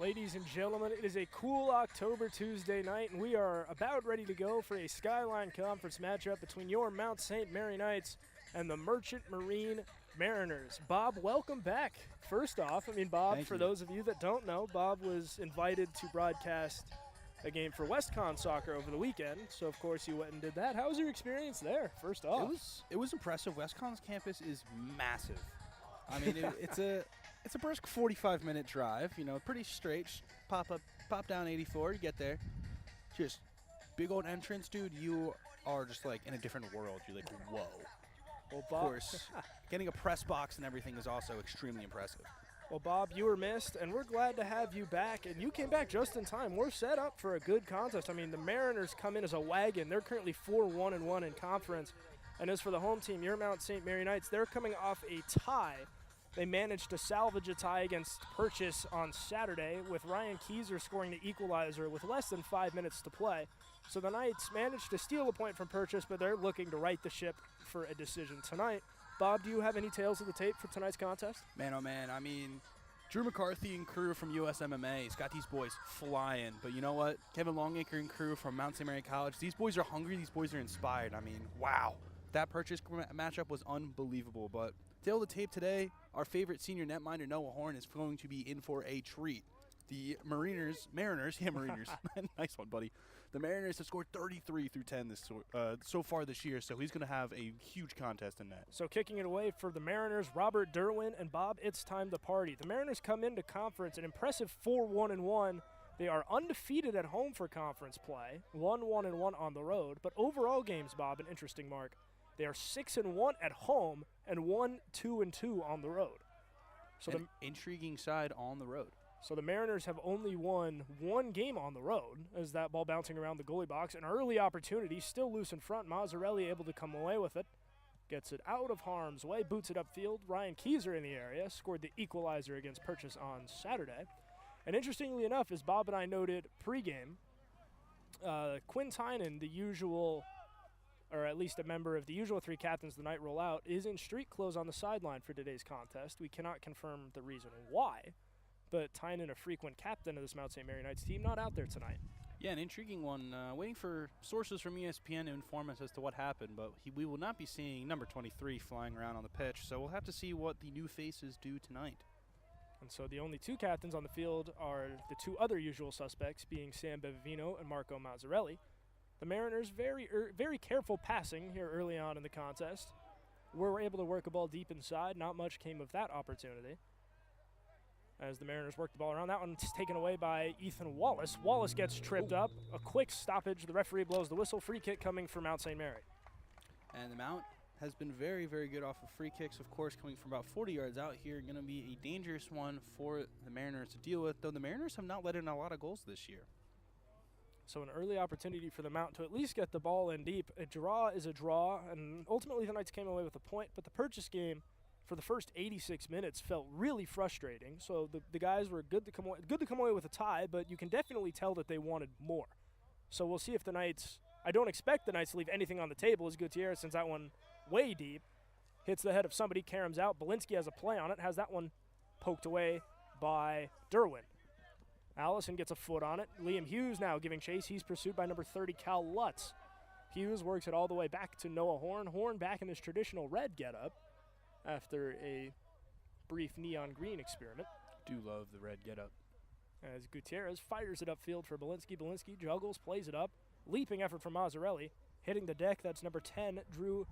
Ladies and gentlemen, it is a cool October Tuesday night, and we are about ready to go for a Skyline Conference matchup between your Mount St. Mary Knights and the Merchant Marine Mariners. Bob, welcome back. First off, Bob, Thank for you. Those of you that don't know, Bob was invited to broadcast a game for WestCon Soccer over the weekend, so of course you went and did that. How was your experience there, first off? It was impressive. WestCon's campus is massive. It's a brisk 45-minute drive. Pretty straight. Pop down 84. You get there. Just big old entrance, dude. You are just like in a different world. You're like, whoa. Well, Bob, of course, getting a press box and everything is also extremely impressive. Well, Bob, you were missed, and we're glad to have you back, and you came back just in time. We're set up for a good contest. The Mariners come in as a wagon. They're currently 4-1-1 in conference, and as for the home team, your Mount St. Mary Knights, they're coming off a tie. They managed to salvage a tie against Purchase on Saturday, with Ryan Keyser scoring the equalizer with less than 5 minutes to play. So the Knights managed to steal a point from Purchase, but they're looking to right the ship for a decision tonight. Bob, do you have any tales of the tape for tonight's contest? Man, oh man. Drew McCarthy and crew from US MMA has got these boys flying. But you know what? Kevin Longacre and crew from Mount St. Mary College, these boys are hungry. These boys are inspired. Wow. That Purchase matchup was unbelievable. But tale of the tape today, our favorite senior netminder, Noah Horn, is going to be in for a treat. The Mariners, nice one, buddy. The Mariners have scored 33 through 10 so far this year, so he's going to have a huge contest in that. So kicking it away for the Mariners, Robert Derwin and Bob, it's time to party. The Mariners come into conference an impressive 4-1-1. They are undefeated at home for conference play, 1-1-1 on the road. But overall games, Bob, an interesting mark. They are 6-1 at home and 1-2-2 on the road. So an intriguing side on the road. So the Mariners have only won one game on the road as that ball bouncing around the goalie box. An early opportunity, still loose in front. Mazzarelli able to come away with it. Gets it out of harm's way, boots it upfield. Ryan Keyser in the area, scored the equalizer against Purchase on Saturday. And interestingly enough, as Bob and I noted pregame, Quinn Tynan, the usual, or at least a member of the usual three captains the night roll out, is in street clothes on the sideline for today's contest. We cannot confirm the reason why. But Tynan, a frequent captain of this Mount St. Mary Knights team, not out there tonight. Yeah, an intriguing one. Waiting for sources from ESPN to inform us as to what happened, but we will not be seeing number 23 flying around on the pitch, so we'll have to see what the new faces do tonight. And so the only two captains on the field are the two other usual suspects, being Sam Bevino and Marco Mazzarelli. The Mariners very careful passing here early on in the contest. Were able to work a ball deep inside. Not much came of that opportunity as the Mariners work the ball around. That one's taken away by Ethan Wallace. Wallace gets tripped up. A quick stoppage. The referee blows the whistle. Free kick coming from Mount St. Mary. And the Mount has been very, very good off of free kicks, of course, coming from about 40 yards out here. Going to be a dangerous one for the Mariners to deal with, though the Mariners have not let in a lot of goals this year. So an early opportunity for the Mount to at least get the ball in deep. A draw is a draw, and ultimately the Knights came away with a point, but the Purchase game for the first 86 minutes felt really frustrating. So the guys were good to come away with a tie, but you can definitely tell that they wanted more. So we'll see if the Knights, I don't expect the Knights to leave anything on the table as Gutierrez sends that one way deep. Hits the head of somebody, caroms out. Belinsky has a play on it, has that one poked away by Derwin. Allison gets a foot on it. Liam Hughes now giving chase. He's pursued by number 30, Cal Lutz. Hughes works it all the way back to Noah Horn. Horn back in his traditional red getup after a brief neon green experiment. Do love the red getup. As Gutierrez fires it upfield for Belinsky. Belinsky juggles, plays it up. Leaping effort from Mazzarelli. Hitting the deck, that's number 10, Drew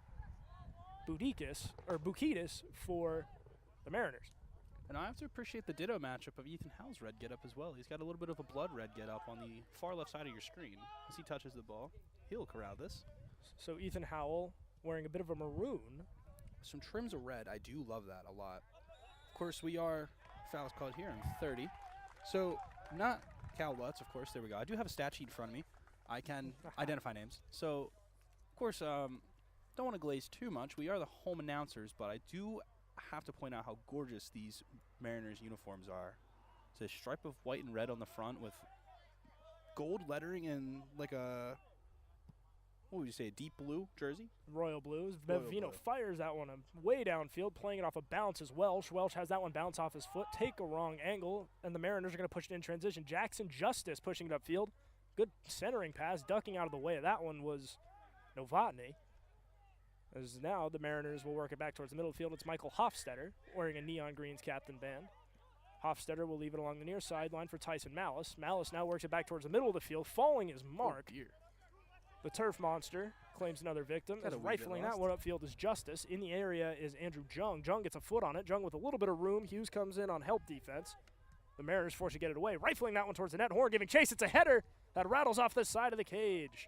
Bukidis for the Mariners. And I have to appreciate the ditto matchup of Ethan Howell's red getup as well. He's got a little bit of a blood red getup on the far left side of your screen. As he touches the ball, he'll corral this. So Ethan Howell wearing a bit of a maroon. Some trims of red. I do love that a lot. Of course, we are, fouls called here, in 30. So, not Cal Lutz, of course. There we go. I do have a stat sheet in front of me. I can identify names. So, of course, don't want to glaze too much. We are the home announcers, but I do have to point out how gorgeous these Mariners uniforms are. It's a stripe of white and red on the front with gold lettering and like a what would you say, a deep blue jersey? Royal Blues. Royal Bevino blue. fires that one way downfield, playing it off a bounce as Welsh. Welsh has that one bounce off his foot, take a wrong angle, and the Mariners are going to push it in transition. Jackson Justice pushing it upfield. Good centering pass, ducking out of the way. That one was Novotny. As now the Mariners will work it back towards the middle of the field. It's Michael Hofstetter wearing a neon greens captain band. Hofstetter will leave it along the near sideline for Tyson Malice. Malice now works it back towards the middle of the field, falling his mark. Oh, dear. The turf monster claims another victim. Got As a wee bit rifling that lost. one upfield is Justice. In the area is Andrew Jung. Jung gets a foot on it. Jung with a little bit of room. Hughes comes in on help defense. The Mariners forced to get it away. Rifling that one towards the net. Horn giving chase. It's a header that rattles off the side of the cage.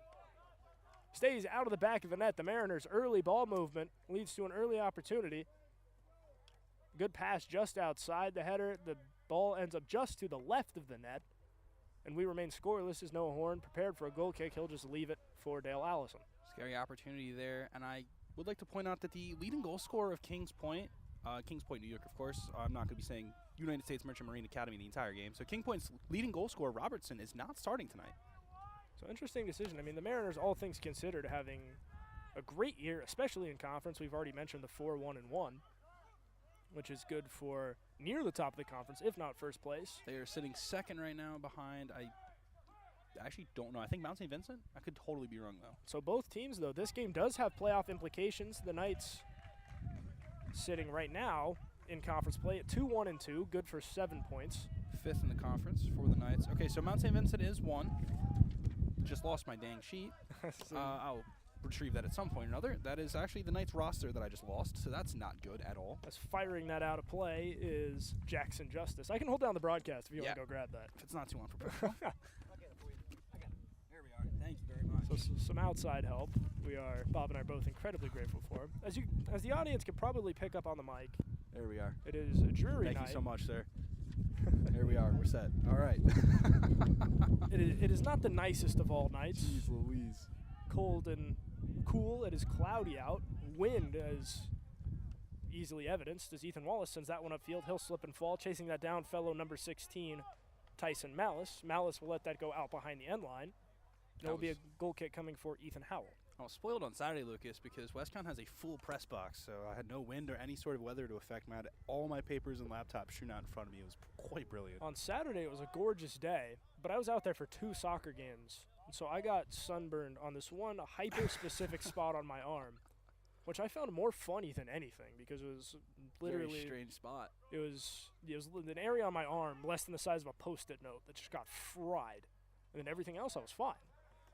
Stays out of the back of the net. The Mariners' early ball movement leads to an early opportunity. Good pass just outside the header. The ball ends up just to the left of the net. And we remain scoreless as Noah Horn prepared for a goal kick. He'll just leave it for Dale Allison. Scary opportunity there, and I would like to point out that the leading goal scorer of Kings Point, New York, of course. I'm not going to be saying United States Merchant Marine Academy the entire game. So King Point's leading goal scorer, Robertson, is not starting tonight. So interesting decision. I mean, the Mariners, all things considered, having a great year, especially in conference. We've already mentioned the 4-1-1, which is good for near the top of the conference, if not first place. They are sitting second right now behind, I actually don't know. I think Mount St. Vincent? I could totally be wrong, though. So both teams, though, this game does have playoff implications. The Knights sitting right now in conference play at 2-1-2, good for 7 points. Fifth in the conference for the Knights. Okay, so Mount St. Vincent is 1. Just lost my dang sheet. So I'll retrieve that at some point or another. That is actually the Knights roster that I just lost, so that's not good at all. as firing that out of play is Jackson Justice. I can hold down the broadcast if you want to go grab that. If it's not too unprofessional. There we are. Thank you very much. So some outside help. Bob and I are both incredibly grateful for. As the audience can probably pick up on the mic, There we are. it is a dreary Thank night. you so much, sir. There we are. We're set. All right. It is not the nicest of all nights. Jeez Louise. Cold and cool. It is cloudy out. Wind is easily evidenced as Ethan Wallace sends that one upfield. He'll slip and fall, chasing that down fellow number 16, Tyson Malice. Malice will let that go out behind the end line. There will be a goal kick coming for Ethan Howell. I was spoiled on Saturday, Lucas, because Westcount has a full press box, so I had no wind or any sort of weather to affect me. I had all my papers and laptops shooting out in front of me. It was quite brilliant. On Saturday, it was a gorgeous day, but I was out there for 2 soccer games, and so I got sunburned on this one hyper-specific spot on my arm, which I found more funny than anything because it was literally Very strange spot. It was an area on my arm less than the size of a Post-it note that just got fried, and then everything else I was fine.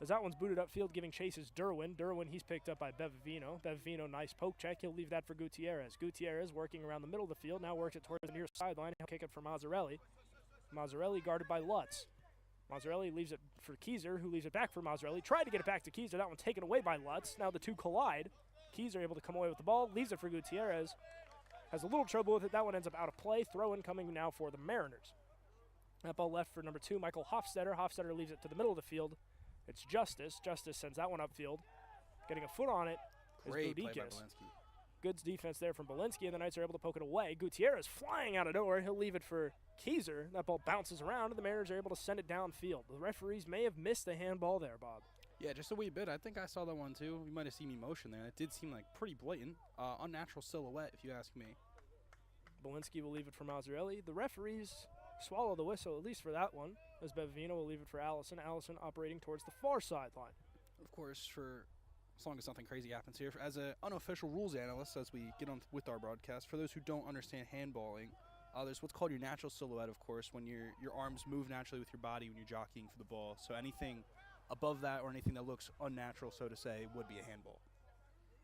As that one's booted upfield, giving chase is Derwin. Derwin, he's picked up by Bevino. Bevino, nice poke check. He'll leave that for Gutierrez. Gutierrez working around the middle of the field, now works it towards the near sideline. He'll kick it for Mazzarelli. Mazzarelli guarded by Lutz. Mazzarelli leaves it for Keyser, who leaves it back for Mazzarelli. Tried to get it back to Keyser. That one taken away by Lutz. Now the two collide. Keyser able to come away with the ball. Leaves it for Gutierrez. Has a little trouble with it. That one ends up out of play. Throw-in coming now for the Mariners. That ball left for number 2, Michael Hofstetter. Hofstetter leaves it to the middle of the field. It's Justice. Justice sends that one upfield. Getting a foot on it is Great play by Boudicas. Belinsky. Good defense there from Belinsky, and the Knights are able to poke it away. Gutierrez flying out of nowhere. He'll leave it for Keyser. That ball bounces around, and the Mariners are able to send it downfield. The referees may have missed a handball there, Bob. Yeah, just a wee bit. I think I saw that one, too. You might have seen me motion there. It did seem like pretty blatant. Unnatural silhouette, if you ask me. Belinsky will leave it for Mazzarelli. The referees swallow the whistle, at least for that one, as Bevino will leave it for Allison. Allison operating towards the far sideline. Of course, as long as nothing crazy happens here, as an unofficial rules analyst, as we get on with our broadcast, for those who don't understand handballing, there's what's called your natural silhouette, of course, when your arms move naturally with your body when you're jockeying for the ball. So anything above that or anything that looks unnatural, so to say, would be a handball.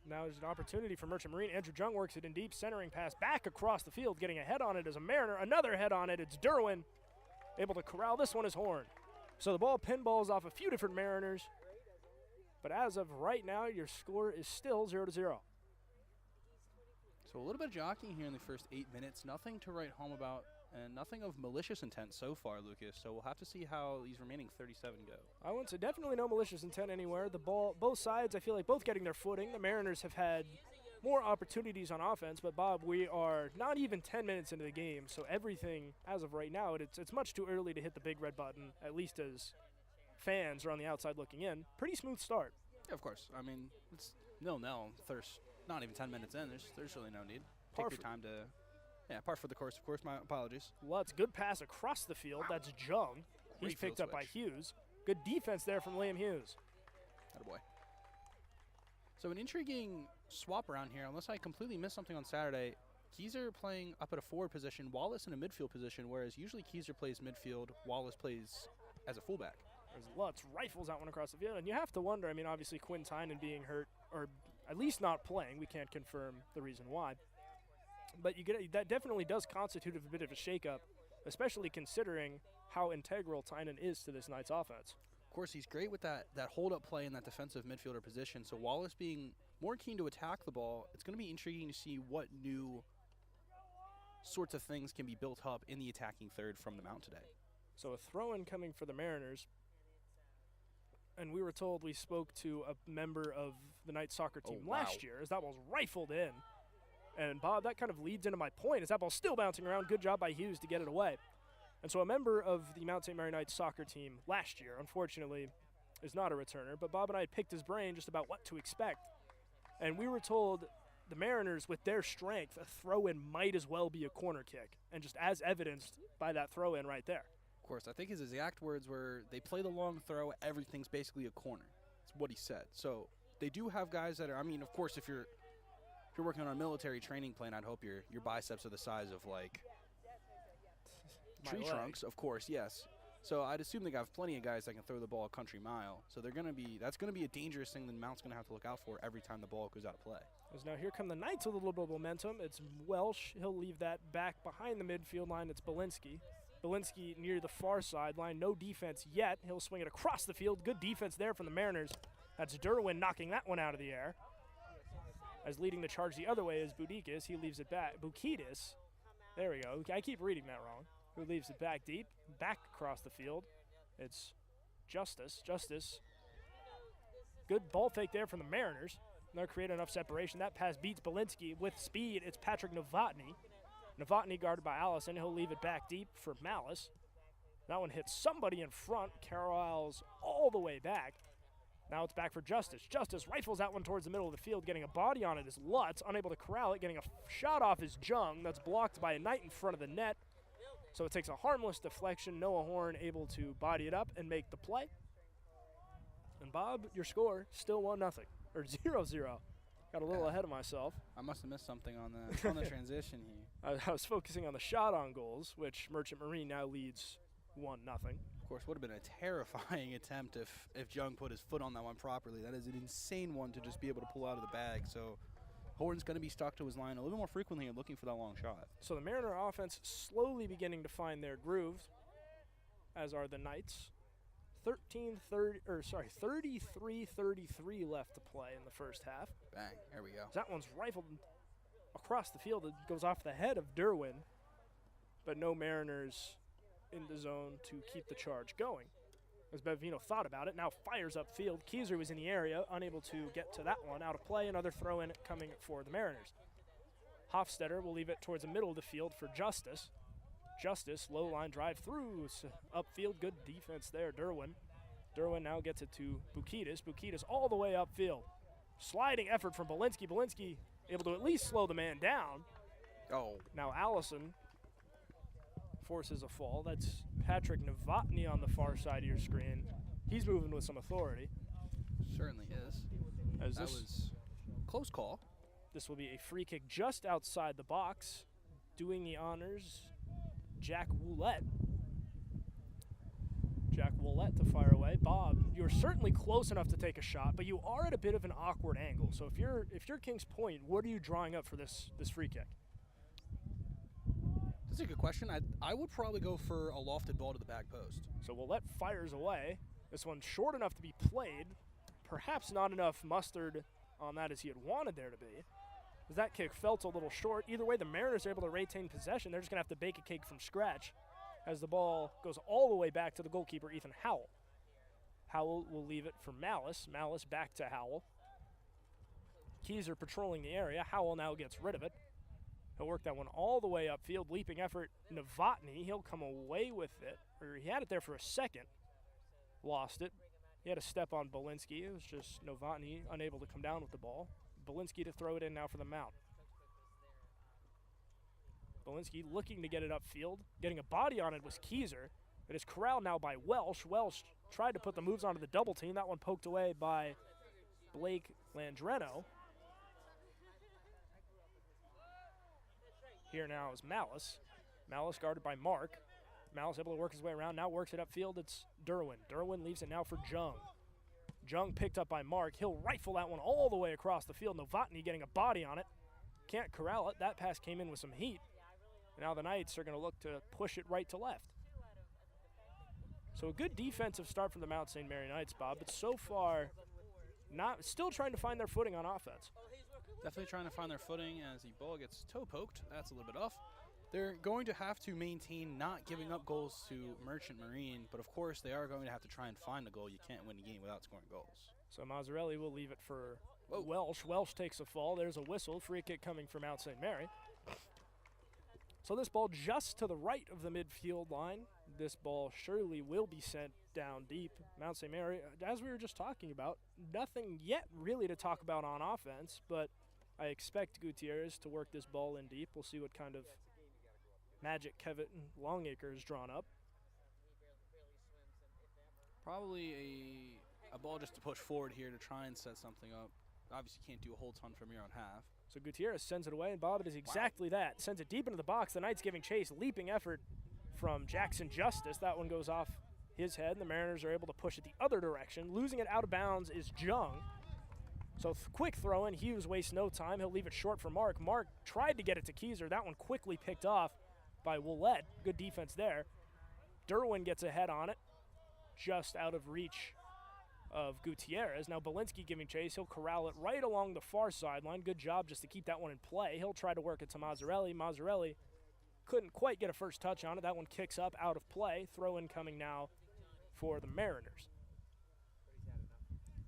Now there's an opportunity for Merchant Marine. Andrew Jung works it in deep, centering pass back across the field, getting a head on it as a Mariner. Another head on it. It's Derwin able to corral this one as Horn. So the ball pinballs off a few different Mariners. But as of right now, your score is still 0-0. So a little bit of jockeying here in the first 8 minutes. Nothing to write home about, and nothing of malicious intent so far, Lucas. So we'll have to see how these remaining 37 go. I wouldn't say definitely no malicious intent anywhere. The ball, both sides, I feel like both getting their footing. The Mariners have had more opportunities on offense, but Bob, we are not even 10 minutes into the game, so everything, as of right now, it's much too early to hit the big red button, at least as fans are on the outside looking in. Pretty smooth start. Yeah, of course. I mean, it's nil-nil. There's not even 10 minutes in. There's really no need. Par Take your time to, yeah, par for the course, of course. My apologies. Lutz, good pass across the field. That's Jung. He's Great field picked up by switch. Hughes. Good defense there from Liam Hughes. Attaboy. So an intriguing swap around here, unless I completely missed something on Saturday. Keyser playing up at a forward position, Wallace in a midfield position, whereas usually Keyser plays midfield, Wallace plays as a fullback. As Lutz rifles that one across the field. And you have to wonder, I mean, obviously Quinn Tynan being hurt, or at least not playing. We can't confirm the reason why. But that definitely does constitute a bit of a shakeup, especially considering how integral Tynan is to this Knights offense. Of course, he's great with that hold-up play in that defensive midfielder position. So Wallace being more keen to attack the ball, it's going to be intriguing to see what new sorts of things can be built up in the attacking third from the Mount today. So a throw-in coming for the Mariners. And we were told we spoke to a member of the Knights soccer team last year as that ball's rifled in. And, Bob, that kind of leads into my point, is that ball's still bouncing around. Good job by Hughes to get it away. And so a member of the Mount St. Mary Knights soccer team last year, unfortunately, is not a returner, but Bob and I picked his brain just about what to expect. And we were told the Mariners, with their strength, a throw-in might as well be a corner kick, and just as evidenced by that throw-in right there. Of course, I think his exact words were, they play the long throw, everything's basically a corner. That's what he said. So they do have guys that are, I mean, of course, if you're working on a military training plan, I'd hope your biceps are the size of, like, tree trunks, of course, yes. So I'd assume they have plenty of guys that can throw the ball a country mile. So that's going to be a dangerous thing that Mount's going to have to look out for every time the ball goes out of play. As now here come the Knights with a little bit of momentum. It's Welsh. He'll leave that back behind the midfield line. It's Belinsky. Belinsky near the far sideline. No defense yet. He'll swing it across the field. Good defense there from the Mariners. That's Derwin knocking that one out of the air. As leading the charge the other way is Boudikis. He leaves it back. Boukidis. There we go. I keep reading that wrong. Who leaves it back deep. Back across the field. It's Justice. Good ball fake there from the Mariners. They're creating enough separation. That pass beats Belinsky with speed. It's Patrick Novotny. Novotny guarded by Allison. He'll leave it back deep for Malice. That one hits somebody in front. Carlisle's all the way back. Now it's back for Justice. Justice rifles that one towards the middle of the field. Getting a body on it is Lutz. Unable to corral it. Getting a shot off is Jung. That's blocked by a Knight in front of the net. So it takes a harmless deflection. Noah Horn able to body it up and make the play. And Bob, your score, still 1-0. Or 0-0. Got a little ahead of myself. I must have missed something on the transition here. I was focusing on the shot on goals, which Merchant Marine now leads 1-0. Of course, would have been a terrifying attempt if Jung put his foot on that one properly. That is an insane one to just be able to pull out of the bag. So Horn's going to be stuck to his line a little bit more frequently and looking for that long shot. So the Mariner offense slowly beginning to find their groove, as are the Knights. 33-33 left to play in the first half. Bang, there we go. That one's rifled across the field. It goes off the head of Derwin, but no Mariners in the zone to keep the charge going. As Bevino thought about it, now fires upfield. Keyser was in the area, unable to get to that one. Out of play, another throw-in coming for the Mariners. Hofstetter will leave it towards the middle of the field for Justice. Justice, low line drive through. Upfield, good defense there, Derwin. Derwin now gets it to Boukidis. Boukidis all the way upfield. Sliding effort from Belinsky. Belinsky able to at least slow the man down. Oh. Now Allison forces a fall. That's Patrick Novotny on the far side of your screen. He's moving with some authority. Certainly is. That was close call. This will be a free kick just outside the box. Doing the honors, Jack Woolette. Jack Woolette to fire away. Bob, you're certainly close enough to take a shot, but you are at a bit of an awkward angle. So if you're Kings Point, what are you drawing up for this free kick? That's a good question. I would probably go for a lofted ball to the back post. So Woolette fires away. This one's short enough to be played. Perhaps not enough mustard on that as he had wanted there to be. As that kick felt a little short. Either way, the Mariners are able to retain possession. They're just going to have to bake a cake from scratch as the ball goes all the way back to the goalkeeper, Ethan Howell. Howell will leave it for Malice. Malice back to Howell. Keyser patrolling the area. Howell now gets rid of it. He'll work that one all the way upfield. Leaping effort, Novotny. He'll come away with it. Or he had it there for a second. Lost it. He had a step on Belinsky. It was just Novotny unable to come down with the ball. Belinsky to throw it in now for the Mount. Belinsky looking to get it upfield. Getting a body on it was Keyser. It is corralled now by Welsh. Welsh tried to put the moves onto the double team. That one poked away by Blake Landreno. Here now is Malice. Malice guarded by Mark. Malice able to work his way around. Now works it upfield. It's Derwin. Derwin leaves it now for Jung. Jung picked up by Mark. He'll rifle that one all the way across the field. Novotny getting a body on it. Can't corral it. That pass came in with some heat. Now the Knights are going to look to push it right to left. So a good defensive start from the Mount St. Mary Knights, Bob, but so far still trying to find their footing on offense. Definitely trying to find their footing as the ball gets toe poked. That's a little bit off. They're going to have to maintain not giving up goals to Merchant Marine, but of course they are going to have to try and find a goal. You can't win a game without scoring goals. So Mazzarelli will leave it for Welsh. Welsh takes a fall. There's a whistle. Free kick coming from Mount St. Mary. So this ball just to the right of the midfield line. This ball surely will be sent down deep. Mount St. Mary, as we were just talking about, nothing yet really to talk about on offense, but I expect Gutierrez to work this ball in deep. We'll see what kind of magic Kevin Longacre has drawn up. Probably a ball just to push forward here to try and set something up. Obviously can't do a whole ton from your own half. So Gutierrez sends it away, and Bob, it is exactly that. Sends it deep into the box. The Knights giving chase. Leaping effort from Jackson Justice. That one goes off his head, and the Mariners are able to push it the other direction. Losing it out of bounds is Jung. So quick throw in. Hughes wastes no time. He'll leave it short for Mark. Mark tried to get it to Keyser. That one quickly picked off by Willette. Good defense there. Derwin gets a head on it. Just out of reach of Gutierrez. Now Belinsky giving chase. He'll corral it right along the far sideline. Good job just to keep that one in play. He'll try to work it to Mazzarelli. Mazzarelli couldn't quite get a first touch on it. That one kicks up out of play. Throw in coming now for the Mariners.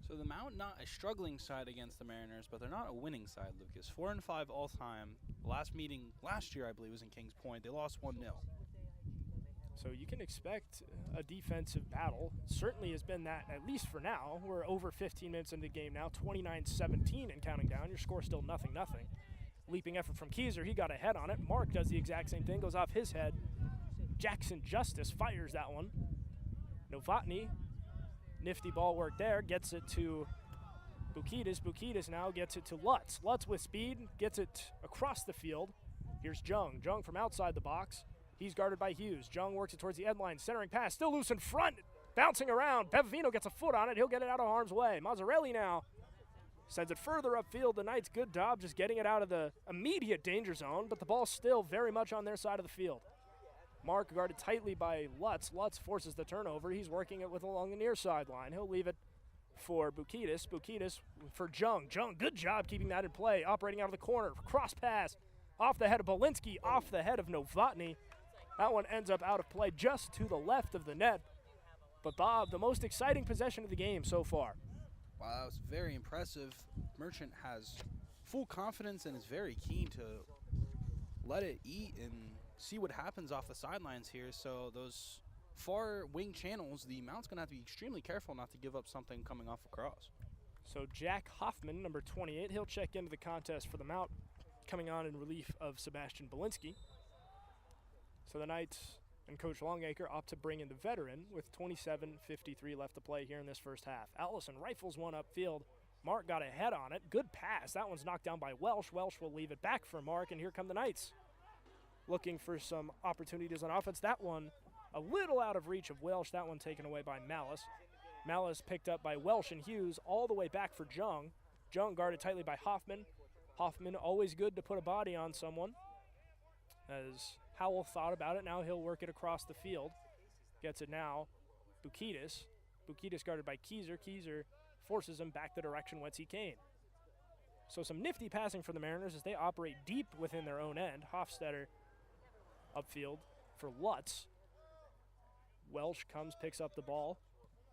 So the Mount not a struggling side against the Mariners, but they're not a winning side, Lucas. 4-5 all time. Last meeting last year, I believe, was in Kings Point. They lost 1-0. So you can expect a defensive battle. Certainly has been that, at least for now. We're over 15 minutes into the game now, 29-17 and counting down. Your score still 0-0. Leaping effort from Keyser. He got a head on it. Mark does the exact same thing, goes off his head. Jackson Justice fires that one. Novotny, nifty ball work there, gets it to Bukidis. Bukidis now gets it to Lutz. Lutz with speed, gets it across the field. Here's Jung. Jung from outside the box. He's guarded by Hughes. Jung works it towards the end line. Centering pass, still loose in front. Bouncing around. Bevino gets a foot on it. He'll get it out of harm's way. Mazzarelli now sends it further upfield. The Knights, good job just getting it out of the immediate danger zone, but the ball's still very much on their side of the field. Mark guarded tightly by Lutz. Lutz forces the turnover. He's working it with along the near sideline. He'll leave it for Bukidis. Bukidis for Jung. Jung, good job keeping that in play. Operating out of the corner. Cross pass off the head of Belinsky, off the head of Novotny. That one ends up out of play just to the left of the net. But Bob, the most exciting possession of the game so far. Wow, that was very impressive. Merchant has full confidence and is very keen to let it eat and see what happens off the sidelines here. So those far wing channels, the Mount's going to have to be extremely careful not to give up something coming off across. So Jack Hoffman, number 28, he'll check into the contest for the Mount, coming on in relief of Sebastian Belinsky. So the Knights and Coach Longacre opt to bring in the veteran with 27:53 left to play here in this first half. Allison rifles one upfield. Mark got a head on it. Good pass. That one's knocked down by Welsh. Welsh will leave it back for Mark, and here come the Knights. Looking for some opportunities on offense. That one a little out of reach of Welsh. That one taken away by Malice. Malice picked up by Welsh and Hughes all the way back for Jung. Jung guarded tightly by Hoffman. Hoffman always good to put a body on someone. As Howell thought about it, now he'll work it across the field. Gets it now. Bukidis. Bukidis guarded by Keyser. Keyser forces him back the direction whence he came. So some nifty passing for the Mariners as they operate deep within their own end. Hofstetter upfield for Lutz. Welsh comes, picks up the ball.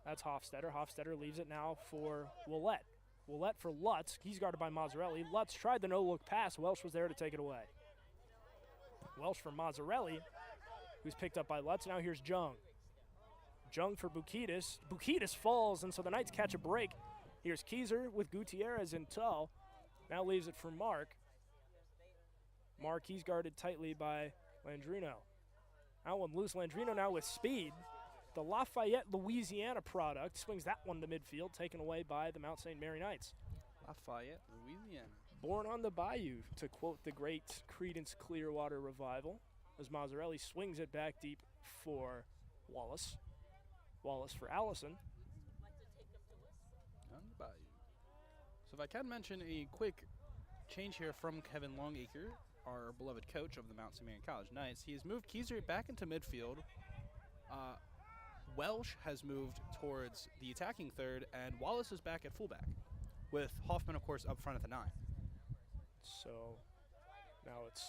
That's Hofstetter. Hofstetter leaves it now for Willette. Willette for Lutz. He's guarded by Mazzarelli. Lutz tried the no-look pass. Welsh was there to take it away. Welsh for Mazzarelli, who's picked up by Lutz. Now here's Jung. Jung for Bukidis. Bukidis falls, and so the Knights catch a break. Here's Keyser with Gutierrez in tow. Now leaves it for Mark. Mark, he's guarded tightly by Landrino. That one loose. Landrino now with speed. The Lafayette, Louisiana product swings that one to midfield, taken away by the Mount St. Mary Knights. Lafayette, Louisiana. Born on the bayou, to quote the great Creedence Clearwater Revival, as Mazzarelli swings it back deep for Wallace. Wallace for Allison. On the bayou. So if I can mention a quick change here from Kevin Longacre, our beloved coach of the Mount St. Mary College Knights. He has moved Keyser back into midfield. Welsh has moved towards the attacking third, and Wallace is back at fullback, with Hoffman, of course, up front at the 9. So now it's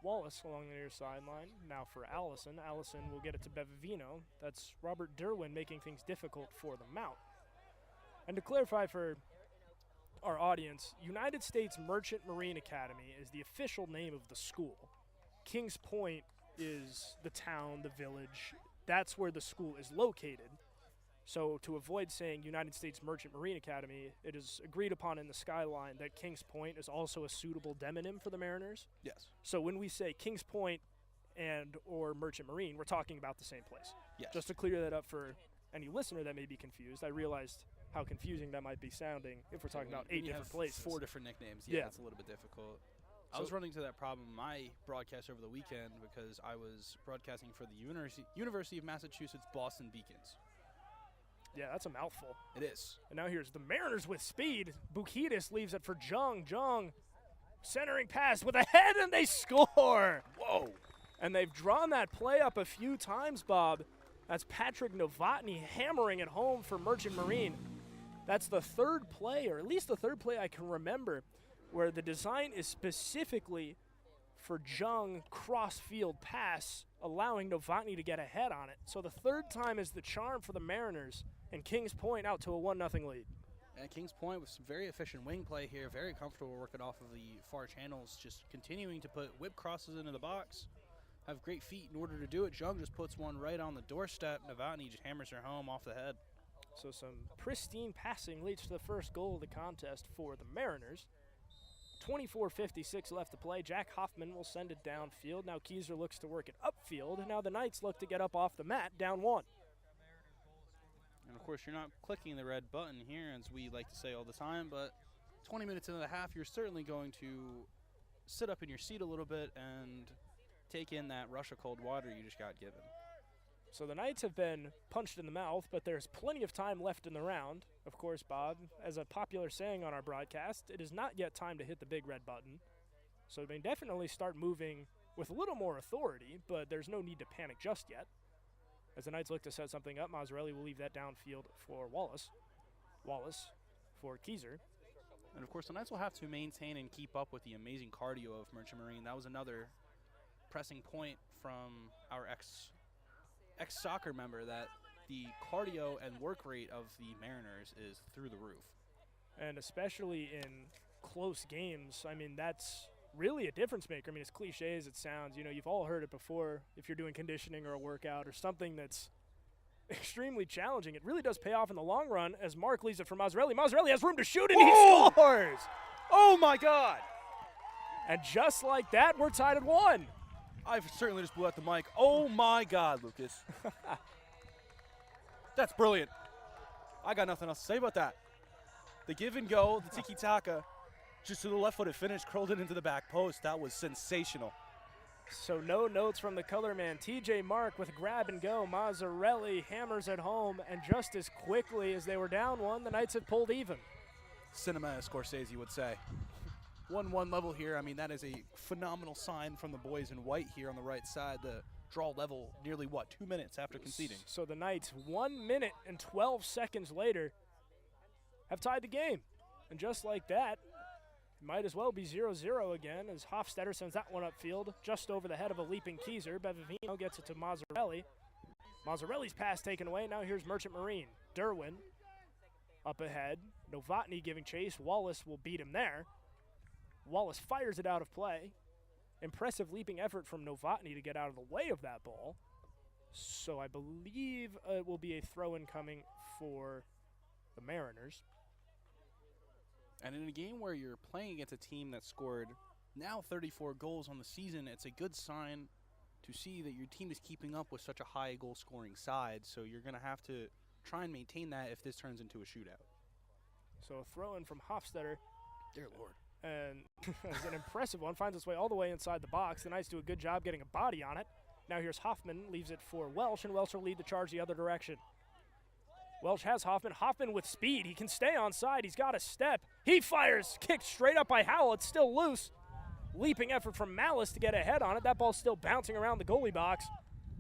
Wallace along the near sideline. Now for Allison. Allison will get it to Bevavino. That's Robert Derwin making things difficult for the Mount. And to clarify for our audience, United States Merchant Marine Academy is the official name of the school. Kings Point is the town, the village. That's where the school is located. So to avoid saying United States Merchant Marine Academy, it is agreed upon in the skyline that Kings Point is also a suitable demonym for the Mariners. Yes. So when we say Kings Point and or Merchant Marine, we're talking about the same place. Yes. Just to clear that up for any listener that may be confused, I realized how confusing that might be sounding if we're talking about 8 different places. 4 different nicknames. Yeah. It's a little bit difficult. So I was running into that problem in my broadcast over the weekend because I was broadcasting for the University of Massachusetts Boston Beacons. Yeah, that's a mouthful. It is. And now here's the Mariners with speed. Bukidis leaves it for Jung. Jung centering pass with a head, and they score. Whoa. And they've drawn that play up a few times, Bob. That's Patrick Novotny hammering it home for Merchant Marine. That's the third play, or at least the third play I can remember, where the design is specifically for Jung cross-field pass, allowing Novotny to get ahead on it. So the third time is the charm for the Mariners, and Kings Point out to a 1-0 lead. And Kings Point with some very efficient wing play here, very comfortable working off of the far channels, just continuing to put whip crosses into the box, have great feet in order to do it. Jung just puts one right on the doorstep. Novotny just hammers her home off the head. So some pristine passing leads to the first goal of the contest for the Mariners. 24:56 left to play. Jack Hoffman will send it downfield. Now Keyser looks to work it upfield. And now the Knights look to get up off the mat, down 1. And, of course, you're not clicking the red button here, as we like to say all the time, but 20 minutes into the half, you're certainly going to sit up in your seat a little bit and take in that rush of cold water you just got given. So the Knights have been punched in the mouth, but there's plenty of time left in the round. Of course, Bob, as a popular saying on our broadcast, it is not yet time to hit the big red button. So they definitely start moving with a little more authority, but there's no need to panic just yet. As the Knights look to set something up, Mazzarelli will leave that downfield for Wallace. Wallace for Keyser. And, of course, the Knights will have to maintain and keep up with the amazing cardio of Merchant Marine. That was another pressing point from our ex-soccer member, that the cardio and work rate of the Mariners is through the roof. And especially in close games, I mean, that's really a difference maker. I mean, as cliche as it sounds, you know, you've all heard it before. If you're doing conditioning or a workout or something that's extremely challenging, it really does pay off in the long run, as Mark leaves it for Mazzarelli. Mazzarelli has room to shoot, and he scores! Oh, my God! And just like that, we're tied at 1. I've certainly just blew out the mic. Oh, my God, Lucas. That's brilliant. I got nothing else to say about that. The give and go, the tiki-taka, just to the left-footed finish, curled it into the back post. That was sensational. So no notes from the color man. TJ Mark with grab and go. Mazzarelli hammers it home, and just as quickly as they were down 1, the Knights had pulled even. Cinema, as Scorsese would say. 1-1 level here. I mean, that is a phenomenal sign from the boys in white here on the right side. The draw level nearly, 2 minutes after conceding. So the Knights, 1 minute and 12 seconds later, have tied the game. And just like that, it might as well be 0-0 again, as Hofstetter sends that one upfield just over the head of a leaping Keyser. Bevavino gets it to Mazzarelli. Mazzarelli's pass taken away. Now here's Merchant Marine. Derwin up ahead. Novotny giving chase. Wallace will beat him there. Wallace fires it out of play. Impressive leaping effort from Novotny to get out of the way of that ball. So I believe it will be a throw-in coming for the Mariners. And in a game where you're playing against a team that scored now 34 goals on the season, it's a good sign to see that your team is keeping up with such a high goal-scoring side. So you're going to have to try and maintain that if this turns into a shootout. So a throw-in from Hofstetter. Dear Lord. And it's an impressive one. Finds its way all the way inside the box. The Knights do a good job getting a body on it. Now here's Hoffman, leaves it for Welsh, and Welsh will lead the charge the other direction. Welsh has Hoffman. Hoffman with speed. He can stay on side. He's got a step. He fires. Kicked straight up by Howell. It's still loose. Leaping effort from Malice to get ahead on it. That ball's still bouncing around the goalie box.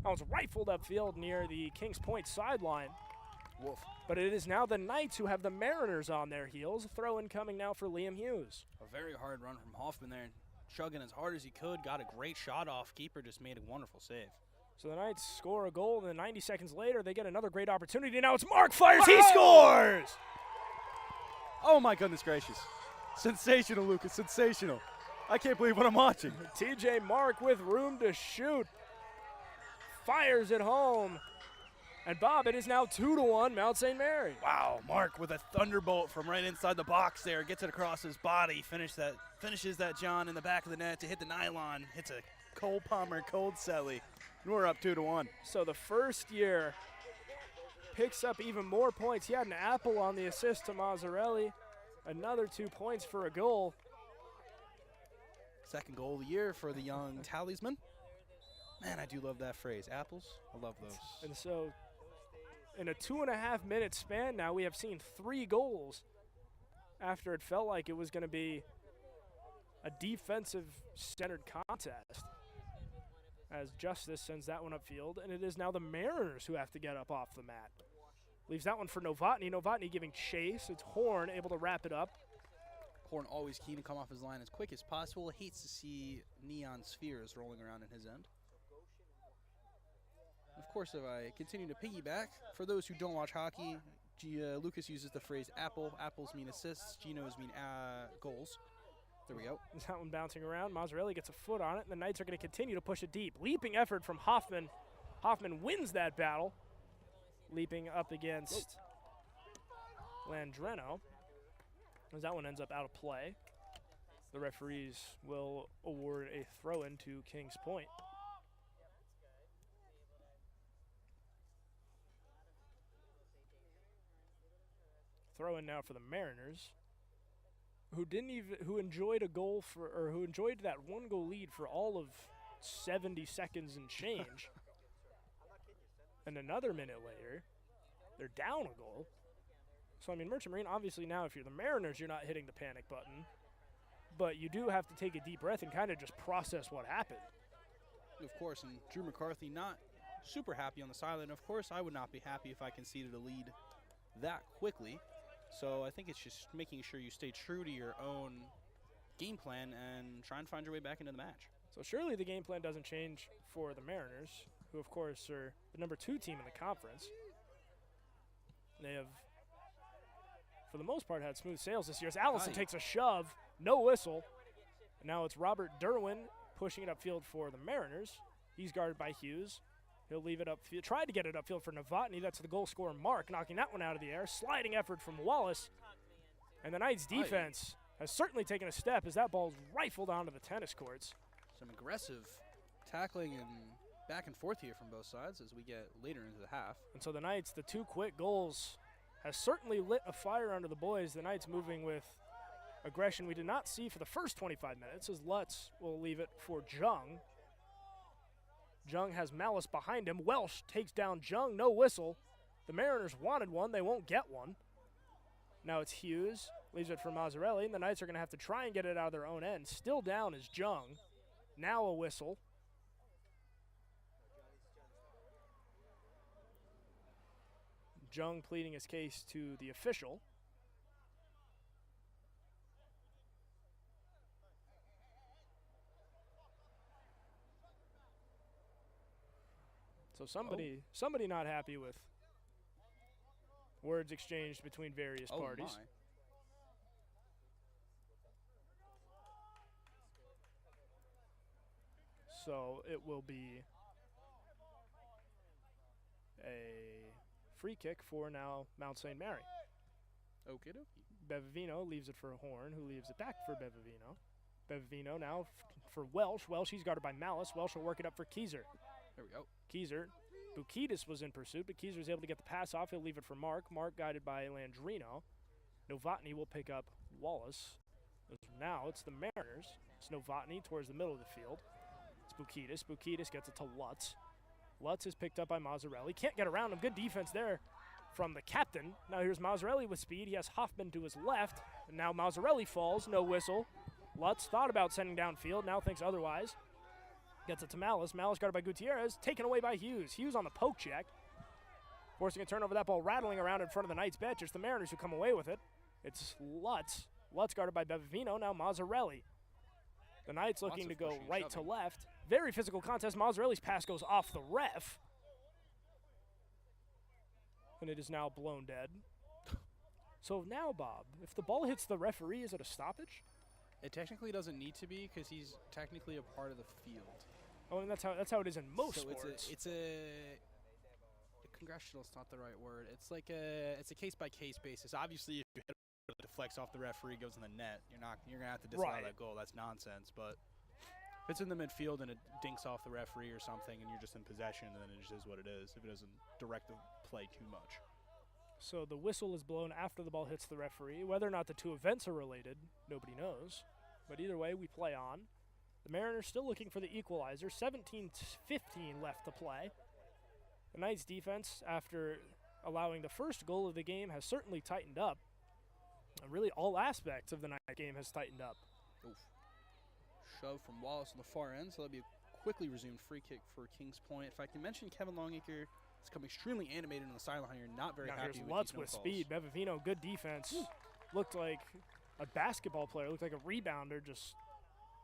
That was rifled upfield near the Kings Point sideline. Woof. But it is now the Knights who have the Mariners on their heels. Throw-in coming now for Liam Hughes. A very hard run from Hoffman there. Chugging as hard as he could. Got a great shot off. Keeper just made a wonderful save. So the Knights score a goal, and then 90 seconds later, they get another great opportunity. Now it's Mark fires. He scores! Oh, my goodness gracious. Sensational, Lucas. Sensational. I can't believe what I'm watching. TJ Mark with room to shoot. Fires it home. And Bob, it is now 2-1 Mount St. Mary. Wow, Mark with a thunderbolt from right inside the box there. Gets it across his body. Finishes that John in the back of the net to hit the nylon. Hits a Cole Palmer, cold celly. And we're up 2-1. So the first year picks up even more points. He had an apple on the assist to Mazzarelli. Another 2 points for a goal. Second goal of the year for the young talisman. Man, I do love that phrase. Apples, I love those. And so in a 2.5 minute span now, we have seen 3 goals after it felt like it was going to be a defensive-centered contest, as Justice sends that one upfield, and it is now the Mariners who have to get up off the mat. Leaves that one for Novotny. Novotny giving chase. It's Horn able to wrap it up. Horn always keen to come off his line as quick as possible. Hates to see neon spheres rolling around in his end. Of course, if I continue to piggyback, for those who don't watch hockey, Lucas uses the phrase apple. Apples mean assists. Genos mean goals. There we go. That one bouncing around. Mazzarelli gets a foot on it, and the Knights are going to continue to push it deep. Leaping effort from Hoffman. Hoffman wins that battle. Leaping up against Landreno. As that one ends up out of play. The referees will award a throw-in to Kings Point. Throw-in now for the Mariners, who enjoyed a goal who enjoyed that 1-goal lead for all of 70 seconds and change. And another minute later, they're down a goal. So, I mean, Merchant Marine, obviously now if you're the Mariners, you're not hitting the panic button. But you do have to take a deep breath and kind of just process what happened. Of course, and Drew McCarthy not super happy on the sideline. Of course, I would not be happy if I conceded a lead that quickly. So I think it's just making sure you stay true to your own game plan and try and find your way back into the match. So surely the game plan doesn't change for the Mariners, who, of course, are the number 2 team in the conference. They have, for the most part, had smooth sails this year. As Allison takes a shove, no whistle. And now it's Robert Derwin pushing it upfield for the Mariners. He's guarded by Hughes. He'll leave it upfield. Tried to get it upfield for Novotny. That's the goal scorer, Mark, knocking that one out of the air. Sliding effort from Wallace. And the Knights' defense has certainly taken a step as that ball's rifled onto the tennis courts. Some aggressive tackling and back and forth here from both sides as we get later into the half. And so the Knights, the 2 quick goals, has certainly lit a fire under the boys. The Knights moving with aggression we did not see for the first 25 minutes as Lutz will leave it for Jung. Jung has Malice behind him. Welsh takes down Jung, no whistle. The Mariners wanted one, they won't get one. Now it's Hughes, leaves it for Mazzarelli, and the Knights are going to have to try and get it out of their own end. Still down is Jung. Now a whistle. Jung pleading his case to the official. So somebody not happy with words exchanged between various parties. My. So it will be a free kick for now Mount St. Mary. Okie dokie. Bevavino leaves it for Horn, who leaves it back for Bevavino. Bevavino now for Welsh. Welsh, he's guarded by Malice. Welsh will work it up for Keyser. There we go. Keyser. Bukidis was in pursuit, but Keyser was able to get the pass off. He'll leave it for Mark. Mark guided by Landrino. Novotny will pick up Wallace. Now it's the Mariners. It's Novotny towards the middle of the field. It's Bukidis. Bukidis gets it to Lutz. Lutz is picked up by Mazzarelli. Can't get around him. Good defense there from the captain. Now here's Mazzarelli with speed. He has Hoffman to his left. And now Mazzarelli falls. No whistle. Lutz thought about sending downfield. Now thinks otherwise. Gets it to Malice. Malice guarded by Gutierrez. Taken away by Hughes. Hughes on the poke check. Forcing a turnover. That ball rattling around in front of the Knights bench. It's the Mariners who come away with it. It's Lutz. Lutz guarded by Bevavino. Now Mazzarelli. The Knights looking to go right to left. Very physical contest. Mazzarelli's pass goes off the ref. And it is now blown dead. So now, Bob, if the ball hits the referee, is it a stoppage? It technically doesn't need to be because he's technically a part of the field. Oh, and that's how it is in most sports. It's a congressional's not the right word. It's like it's a case by case basis. Obviously, if you hit it, deflects off the referee, goes in the net, you're gonna have to disallow that goal. That's nonsense. But if it's in the midfield and it dinks off the referee or something, and you're just in possession, then it just is what it is. If it doesn't direct the play too much. So the whistle is blown after the ball hits the referee. Whether or not the two events are related, nobody knows. But either way, we play on. The Mariners still looking for the equalizer. 17-15 left to play. The Knights defense, after allowing the first goal of the game, has certainly tightened up. And really all aspects of the Knights game has tightened up. Oof. Shove from Wallace on the far end, so that'll be a quickly resumed free kick for Kings Point. In fact, you mentioned Kevin Longacre has come extremely animated on the sideline here, not very happy with Lutz these with no speed. Bevavino, good defense. Looked like a basketball player, looked like a rebounder just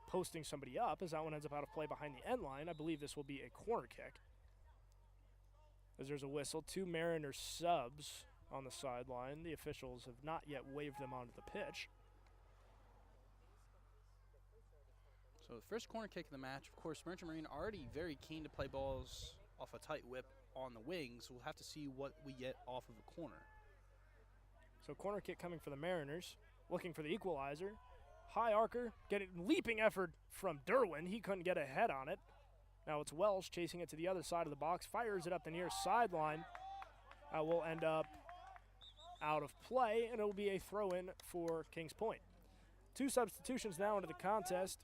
posting somebody up as that one ends up out of play behind the end line. I believe this will be a corner kick. As there's a whistle, two Mariners subs on the sideline. The officials have not yet waved them onto the pitch. So the first corner kick of the match, of course, Merchant Marine already very keen to play balls off a tight whip on the wings. We'll have to see what we get off of the corner. So corner kick coming for the Mariners, looking for the equalizer. High arcer, leaping effort from Derwin. He couldn't get a head on it. Now it's Welsh chasing it to the other side of the box, fires it up the near sideline. Will end up out of play, and it will be a throw-in for Kings Point. Two substitutions now into the contest.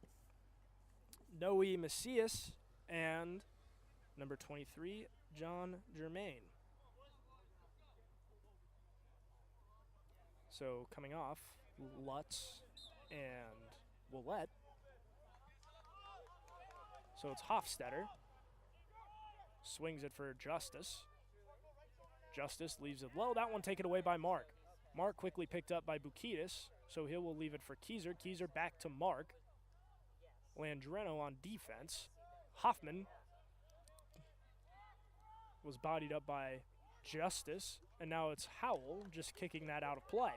Noe Macias and number 23, John Germain. So coming off, Lutz and Willette. So it's Hofstetter. Swings it for Justice. Justice leaves it low. That one taken away by Mark. Mark quickly picked up by Bukidis, so he will leave it for Keyser. Keyser back to Mark. Landrino on defense. Hoffman was bodied up by Justice, and now it's Howell just kicking that out of play.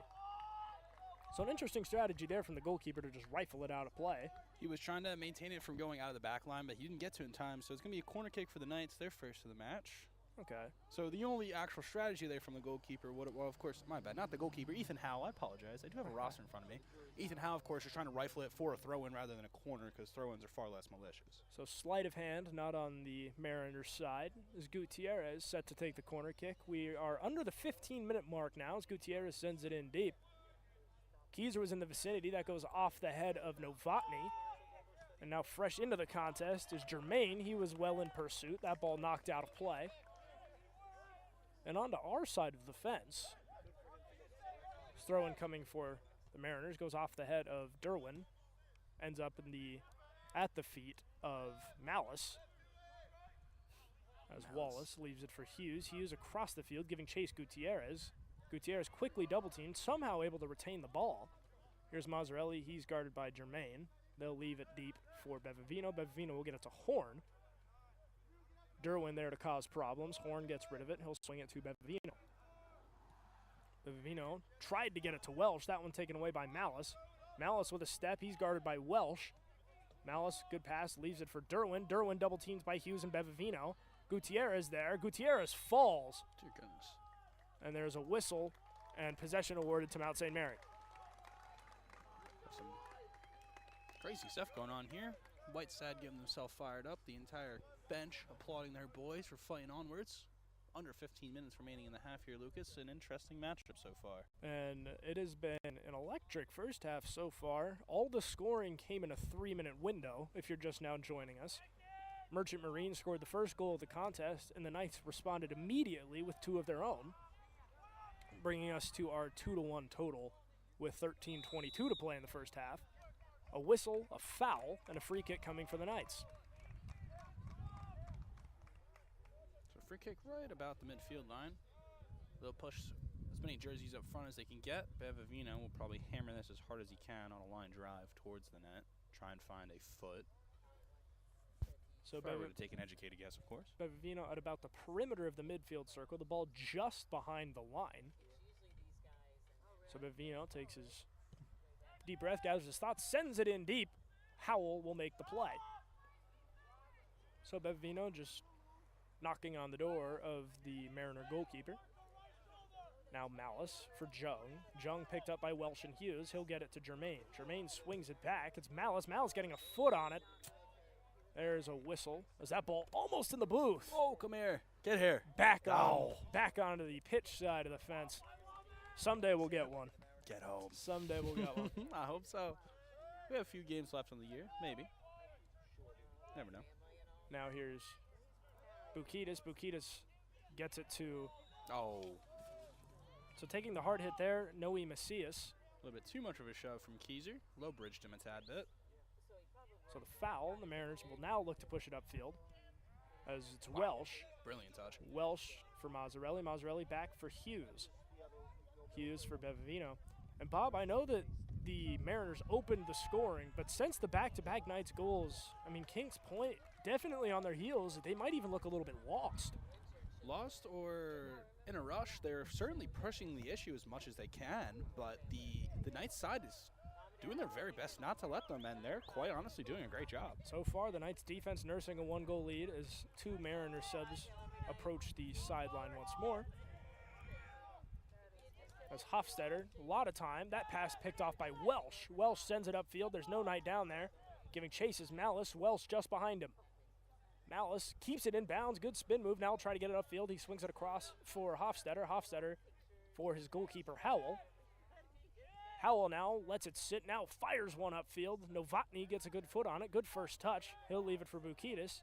So an interesting strategy there from the goalkeeper to just rifle it out of play. He was trying to maintain it from going out of the back line, but he didn't get to it in time, so it's going to be a corner kick for the Knights, their first of the match. Okay. So the only actual strategy there from the goalkeeper, well, of course, my bad, not the goalkeeper, Ethan Howell, I apologize. I do have a roster in front of me. Ethan Howell, of course, is trying to rifle it for a throw-in rather than a corner because throw-ins are far less malicious. So sleight of hand, not on the Mariners' side, as Gutierrez set to take the corner kick. We are under the 15-minute mark now as Gutierrez sends it in deep. Keyser was in the vicinity. That goes off the head of Novotny. And now fresh into the contest is Germain. He was well in pursuit. That ball knocked out of play. And on to our side of the fence. Throw-in coming for the Mariners. Goes off the head of Derwin. Ends up at the feet of Malice. As Wallace leaves it for Hughes. Hughes across the field giving chase Gutierrez. Gutierrez quickly double-teamed, somehow able to retain the ball. Here's Mazzarelli. He's guarded by Germain. They'll leave it deep for Bevavino. Bevavino will get it to Horn. Derwin there to cause problems. Horn gets rid of it. He'll swing it to Bevavino. Bevavino tried to get it to Welsh. That one taken away by Malice. Malice with a step. He's guarded by Welsh. Malice, good pass, leaves it for Derwin. Derwin double teams by Hughes and Bevavino. Gutierrez there. Gutierrez falls, Dear goodness. and there's a whistle and possession awarded to Mount St. Mary. Some crazy stuff going on here. Whiteside getting themselves fired up. The entire bench applauding their boys for fighting onwards. Under 15 minutes remaining in the half here, Lucas. An interesting matchup so far. And it has been an electric first half so far. All the scoring came in a 3-minute window, if you're just now joining us. Merchant Marine scored the first goal of the contest, and the Knights responded immediately with 2 of their own, bringing us to our 2-1 total with 13:22 to play in the first half. A whistle, a foul, and a free kick coming for the Knights. So free kick right about the midfield line. They'll push as many jerseys up front as they can get. Bevavino will probably hammer this as hard as he can on a line drive towards the net. Try and find a foot. So If I were to take an educated guess, of course. Bevavino at about the perimeter of the midfield circle, the ball just behind the line. So Bevavino takes his deep breath, gathers his thoughts, sends it in deep. Howell will make the play. So Bevavino just knocking on the door of the Mariner goalkeeper. Now Malice for Jung. Jung picked up by Welsh and Hughes. He'll get it to Germain. Germain swings it back. It's Malice. Malice getting a foot on it. There's a whistle. Is that ball almost in the booth? Oh, come here. Get here. Back onto the pitch side of the fence. Someday we'll get one. Get home. Someday we'll get one. I hope so. We have a few games left in the year. Maybe. Never know. Now here's Bukitas. Bukitas gets it to. Oh. So taking the hard hit there, Noe Macias. A little bit too much of a shove from Keyser. Low bridged him a tad bit. So the foul, the Mariners will now look to push it upfield as it's Welsh. Brilliant touch. Welsh for Mazzarelli. Mazzarelli back for Hughes. Hughes for Bevavino. And Bob, I know that the Mariners opened the scoring, but since the back-to-back Knights goals, I mean, Kings Point definitely on their heels. They might even look a little bit lost. Lost or in a rush, they're certainly pushing the issue as much as they can, but the Knights side is doing their very best not to let them, and they're quite honestly doing a great job. So far, the Knights defense nursing a 1-goal lead as 2 Mariner subs approach the sideline once more. As Hofstetter, a lot of time. That pass picked off by Welsh. Welsh sends it upfield. There's no Knight down there. Giving chase is Malice. Welsh just behind him. Malice keeps it in bounds. Good spin move. Now he'll try to get it upfield. He swings it across for Hofstetter. Hofstetter for his goalkeeper, Howell. Howell now lets it sit. Now fires one upfield. Novotny gets a good foot on it. Good first touch. He'll leave it for Bukitas.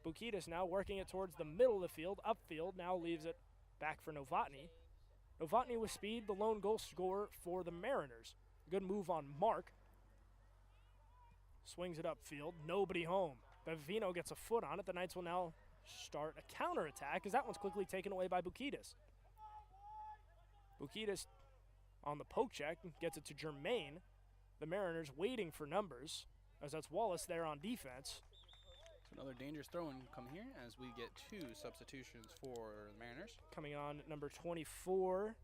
Bukitas now working it towards the middle of the field. Upfield. Now leaves it back for Novotny. Novotny with speed, the lone goal scorer for the Mariners. Good move on Mark. Swings it upfield. Nobody home. Bevavino gets a foot on it. The Knights will now start a counterattack as that one's quickly taken away by Bukitas. Bukitas on the poke check gets it to Germain. The Mariners waiting for numbers as that's Wallace there on defense. So another dangerous throw-in come here as we get 2 substitutions for the Mariners. Coming on number 24,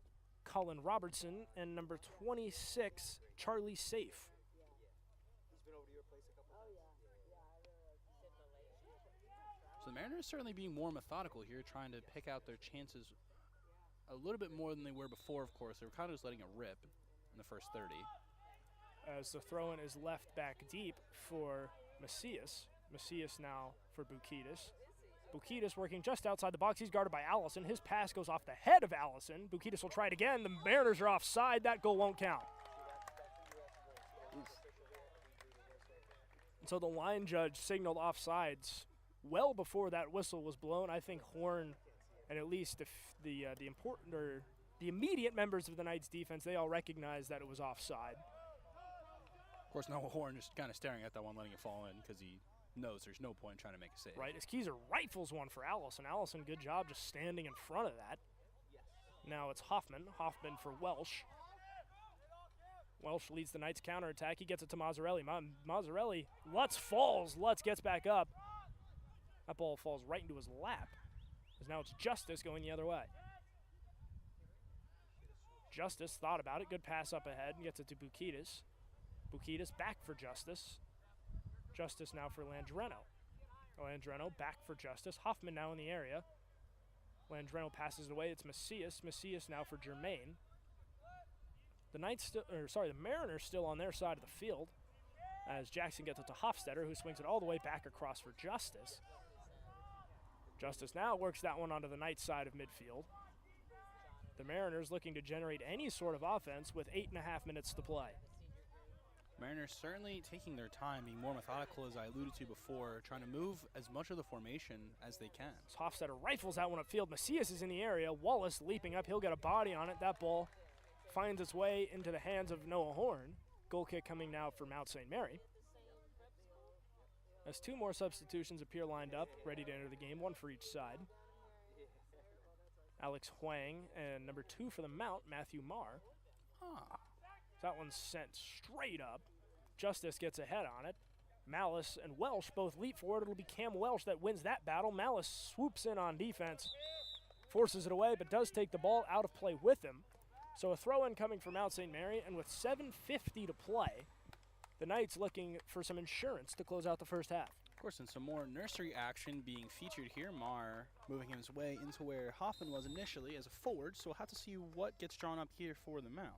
Colin Robertson, and number 26, Charlie Safe. So the Mariners certainly being more methodical here, trying to pick out their chances a little bit more than they were before, of course. They were kind of just letting it rip in the first 30. As the throw-in is left back deep for Macias. Macias now for Bukitas. Bukitas working just outside the box. He's guarded by Allison. His pass goes off the head of Allison. Bukitas will try it again. The Mariners are offside. That goal won't count. And so the line judge signaled offsides well before that whistle was blown. I think Horn and at least the important or the immediate members of the Knights defense, they all recognized that it was offside. Of course, Noah Horn just kind of staring at that one, letting it fall in because he knows there's no point trying to make a save. Right, as Keyser rifles one for Allison. Allison, good job just standing in front of that. Now it's Hoffman. Hoffman for Welsh. Welsh leads the Knights counterattack. He gets it to Mazzarelli. Mazzarelli, Lutz falls. Lutz gets back up. That ball falls right into his lap. As now it's Justice going the other way. Justice thought about it. Good pass up ahead and gets it to Bukitas. Bukitas back for Justice. Justice now for Landreno. Landreno back for Justice. Hoffman now in the area. Landreno passes it away. It's Macias. Macias now for Jermaine. The Mariners still on their side of the field as Jackson gets it to Hofstetter, who swings it all the way back across for Justice. Justice now works that one onto the Knights side of midfield. The Mariners looking to generate any sort of offense with 8.5 minutes to play. Mariners certainly taking their time, being more methodical, as I alluded to before, trying to move as much of the formation as they can. As Hofstetter rifles that one upfield. Macias is in the area. Wallace leaping up. He'll get a body on it. That ball finds its way into the hands of Noah Horn. Goal kick coming now for Mount St. Mary. As two more substitutions appear lined up, ready to enter the game, one for each side. Alex Huang and number 2 for the Mount, Matthew Marr. That one's sent straight up. Justice gets ahead on it. Malice and Welsh both leap forward. It'll be Cam Welsh that wins that battle. Malice swoops in on defense, forces it away, but does take the ball out of play with him. So a throw-in coming from Mount St. Mary, and with 7:50 to play, the Knights looking for some insurance to close out the first half. Of course, and some more nursery action being featured here. Marr moving his way into where Hoffman was initially as a forward, so we'll have to see what gets drawn up here for the Mount.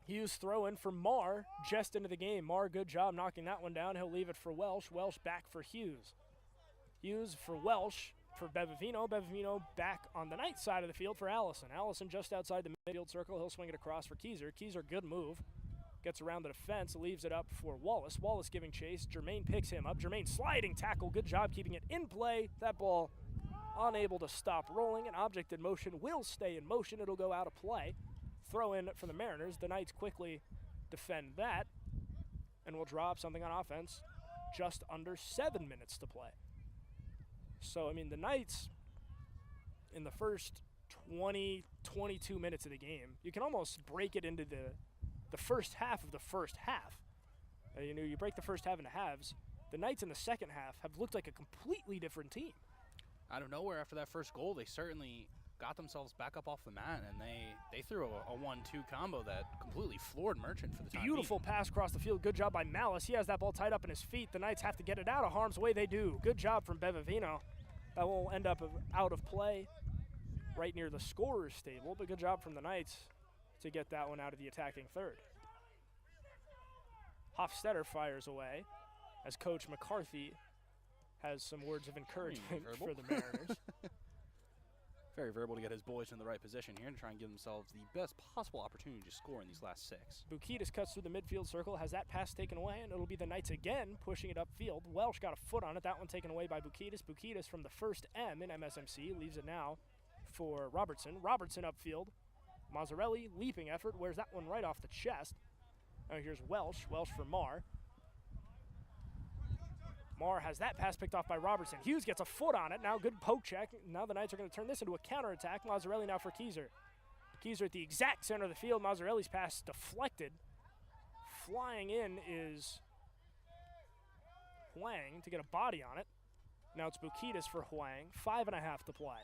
Hughes throw in for Marr just into the game. Marr, good job knocking that one down. He'll leave it for Welsh. Welsh back for Hughes. Hughes for Welsh for Bevavino. Bevavino back on the Knights side of the field for Allison. Allison just outside the midfield circle. He'll swing it across for Keyser. Keyser, good move. Gets around the defense, leaves it up for Wallace. Wallace giving chase. Jermaine picks him up. Jermaine sliding tackle. Good job keeping it in play. That ball unable to stop rolling. An object in motion will stay in motion. It'll go out of play. Throw in for the Mariners. The Knights quickly defend that and will draw up something on offense. Just under 7 minutes to play. So, I mean, the Knights in the first 20, 22 minutes of the game, you can almost break it into the first half of the first half. You break the first half into halves. The Knights in the second half have looked like a completely different team. Out of nowhere, after that first goal, they certainly got themselves back up off the mat, and they threw a 1-2 combo that completely floored Merchant for the time Beautiful pass across the field. Good job by Malice. He has that ball tied up in his feet. The Knights have to get it out of harm's way. They do. Good job from Bevavino. That will end up out of play right near the scorer's stable, but good job from the Knights to get that one out of the attacking third. Hofstetter fires away as Coach McCarthy has some words of encouragement for the Mariners. Very verbal to get his boys in the right position here and try and give themselves the best possible opportunity to score in these last 6. Bukitis cuts through the midfield circle, has that pass taken away, and it'll be the Knights again pushing it upfield. Welsh got a foot on it. That one taken away by Bukitis. Bukitis from the first M in MSMC leaves it now for Robertson. Robertson upfield. Mazzarelli, leaping effort, wears that one right off the chest. Now here's Welsh. Welsh for Marr. Marr has that pass picked off by Robertson. Hughes gets a foot on it. Now good poke check. Now the Knights are going to turn this into a counterattack. Mazzarelli now for Keyser. Keyser at the exact center of the field. Mazzarelli's pass deflected. Flying in is Huang to get a body on it. Now it's Bukitis for Huang. 5.5 to play.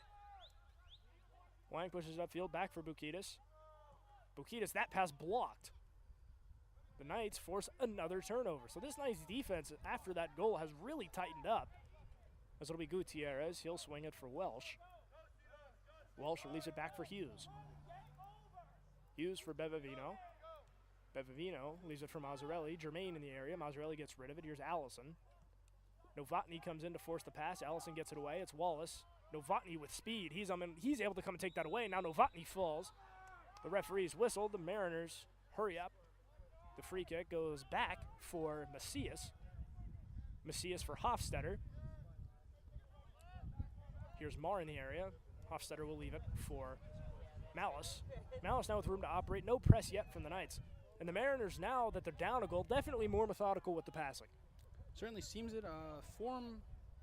Huang pushes it upfield, back for Bukitis. Bukitis, that pass blocked. The Knights force another turnover. So this Knights defense after that goal has really tightened up. As it'll be Gutierrez. He'll swing it for Welsh. Welsh leaves it back for Hughes. Hughes for Bevavino. Bevavino leaves it for Mazzarelli. Jermaine in the area. Mazzarelli gets rid of it. Here's Allison. Novotny comes in to force the pass. Allison gets it away. It's Wallace. Novotny with speed. He's able to come and take that away. Now Novotny falls. The referee's whistled. The Mariners hurry up. The free kick goes back for Macias. Macias for Hofstetter. Here's Marr in the area. Hofstetter will leave it for Malice. Malice now with room to operate. No press yet from the Knights. And the Mariners, now that they're down a goal, definitely more methodical with the passing. Certainly seems it. Form,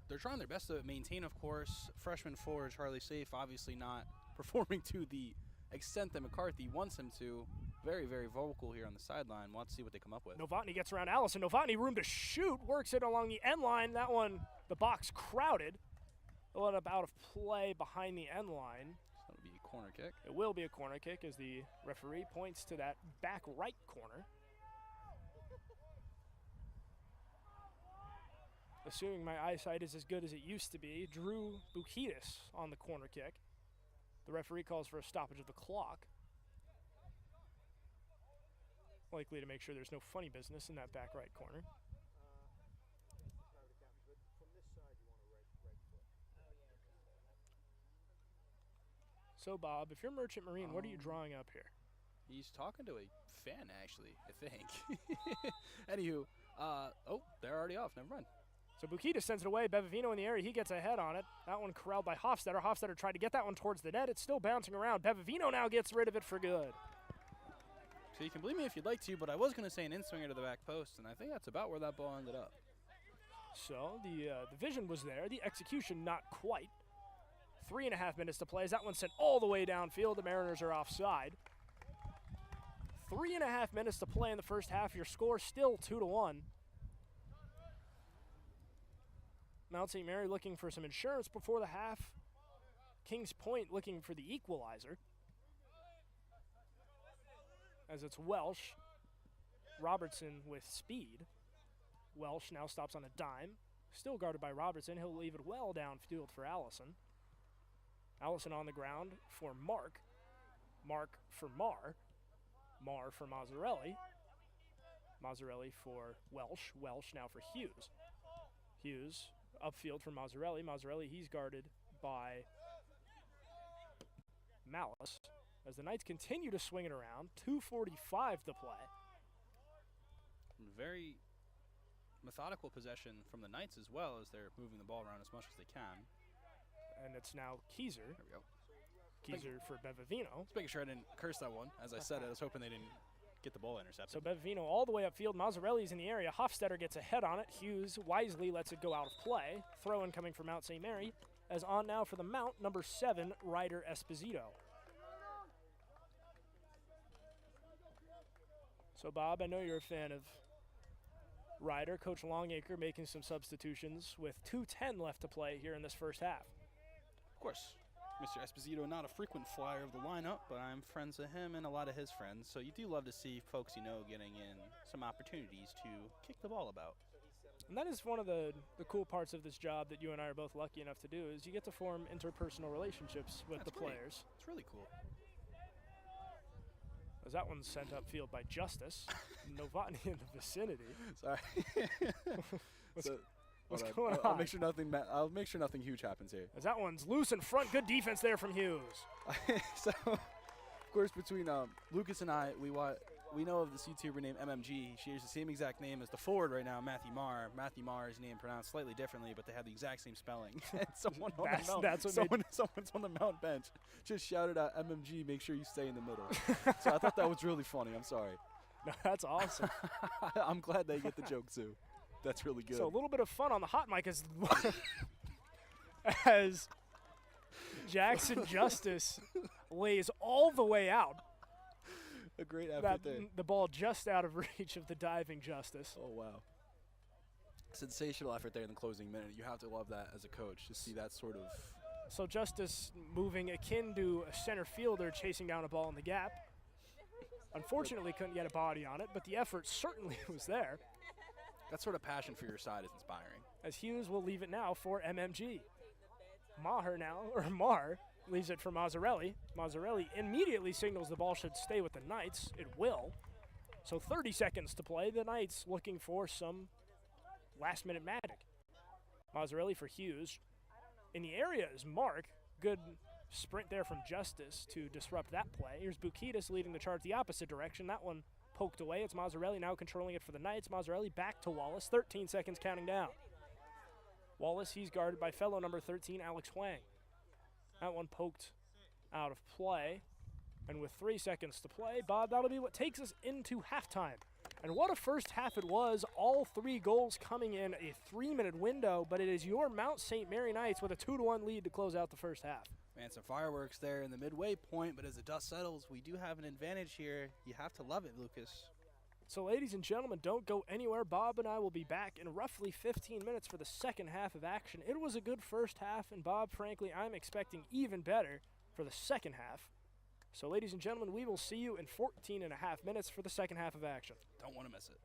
they're trying their best to maintain, of course. Freshman forward Charlie Safe obviously not performing to the extent that McCarthy wants him to. Very, very vocal here on the sideline. We'll have to see what they come up with. Novotny gets around Allison. Novotny, room to shoot, works it along the end line. That one, the box crowded. It'll end up out of play behind the end line. So that'll be a corner kick. It will be a corner kick as the referee points to that back right corner. assuming my eyesight is as good as it used to be, Drew Bukitis on the corner kick. The referee calls for a stoppage of the clock. Likely to make sure there's no funny business in that back right corner. So, Bob, if you're Merchant Marine, what are you drawing up here? He's talking to a fan, actually, I think. Anywho, oh, they're already off. Never mind. So Bukitis sends it away. Bevavino in the area. He gets a head on it. That one corralled by Hofstetter. Hofstetter tried to get that one towards the net. It's still bouncing around. Bevavino now gets rid of it for good. So you can believe me if you'd like to, but I was going to say an in-swinger to the back post, and I think that's about where that ball ended up. So the vision was there. The execution not quite. 3.5 minutes to play as that one sent all the way downfield. The Mariners are offside. 3.5 minutes to play in the first half. Your score still 2-1. Mount St. Mary looking for some insurance before the half. Kings Point looking for the equalizer. As it's Welsh. Robertson with speed. Welsh now stops on a dime. Still guarded by Robertson. He'll leave it well downfield for Allison. Allison on the ground for Mark. Mark for Marr. Marr for Mazzarelli. Mazzarelli for Welsh. Welsh now for Hughes. Hughes upfield for Mazzarelli. Mazzarelli, he's guarded by Malice. As the Knights continue to swing it around, 2:45 to play. Very methodical possession from the Knights as well, as they're moving the ball around as much as they can. And it's now Keyser. There we go. Keyser for Bevavino. Just making sure I didn't curse that one. As I said it, I was hoping they didn't get the ball intercepted. So Bevavino all the way upfield. Mazzarelli's in the area. Hofstetter gets a head on it. Hughes wisely lets it go out of play. Throw-in coming from Mount St. Mary. As on now for the Mount, number 7, Ryder Esposito. So, Bob, I know you're a fan of Ryder. Coach Longacre making some substitutions with 2:10 left to play here in this first half. Of course, Mr. Esposito, not a frequent flyer of the lineup, but I'm friends with him and a lot of his friends. So you do love to see folks you know getting in some opportunities to kick the ball about. And that is one of the cool parts of this job that you and I are both lucky enough to do, is you get to form interpersonal relationships with That's the great. players. It's really cool. As that one's sent upfield by Justice. Novotny in the vicinity. Sorry. What's going on? I'll make sure nothing huge happens here. As that one's loose in front. Good defense there from Hughes. So, of course, between Lucas and I, we know of this YouTuber named MMG. She has the same exact name as the forward right now, Matthew Marr. Matthew Marr is named pronounced slightly differently, but they have the exact same spelling. And someone someone's on the Mount bench just shouted out, "MMG, make sure you stay in the middle." So I thought that was really funny. I'm sorry. No, that's awesome. I'm glad they get the joke too. That's really good. So a little bit of fun on the hot mic as Jackson Justice lays all the way out. A great effort there. The ball just out of reach of the diving Justice. Oh, wow. Sensational effort there in the closing minute. You have to love that as a coach, to see that sort of. So Justice moving akin to a center fielder chasing down a ball in the gap. Unfortunately, couldn't get a body on it, but the effort certainly was there. That sort of passion for your side is inspiring. As Hughes will leave it now for MMG. Marr leaves it for Mazzarelli. Mazzarelli immediately signals the ball should stay with the Knights. It will. So 30 seconds to play. The Knights looking for some last-minute magic. Mazzarelli for Hughes. In the area is Mark. Good sprint there from Justice to disrupt that play. Here's Bukitis leading the charge the opposite direction. That one poked away. It's Mazzarelli now controlling it for the Knights. Mazzarelli back to Wallace. 13 seconds counting down. Wallace, he's guarded by fellow number 13, Alex Huang. That one poked out of play. And with 3 seconds to play, Bob, that'll be what takes us into halftime. And what a first half it was. All 3 goals coming in a 3-minute window, but it is your Mount St. Mary Knights with a 2-1 lead to close out the first half. Man, some fireworks there in the midway point, but as the dust settles, we do have an advantage here. You have to love it, Lucas. So, ladies and gentlemen, don't go anywhere. Bob and I will be back in roughly 15 minutes for the second half of action. It was a good first half, and Bob, frankly, I'm expecting even better for the second half. So, ladies and gentlemen, we will see you in 14 and a half minutes for the second half of action. Don't want to miss it.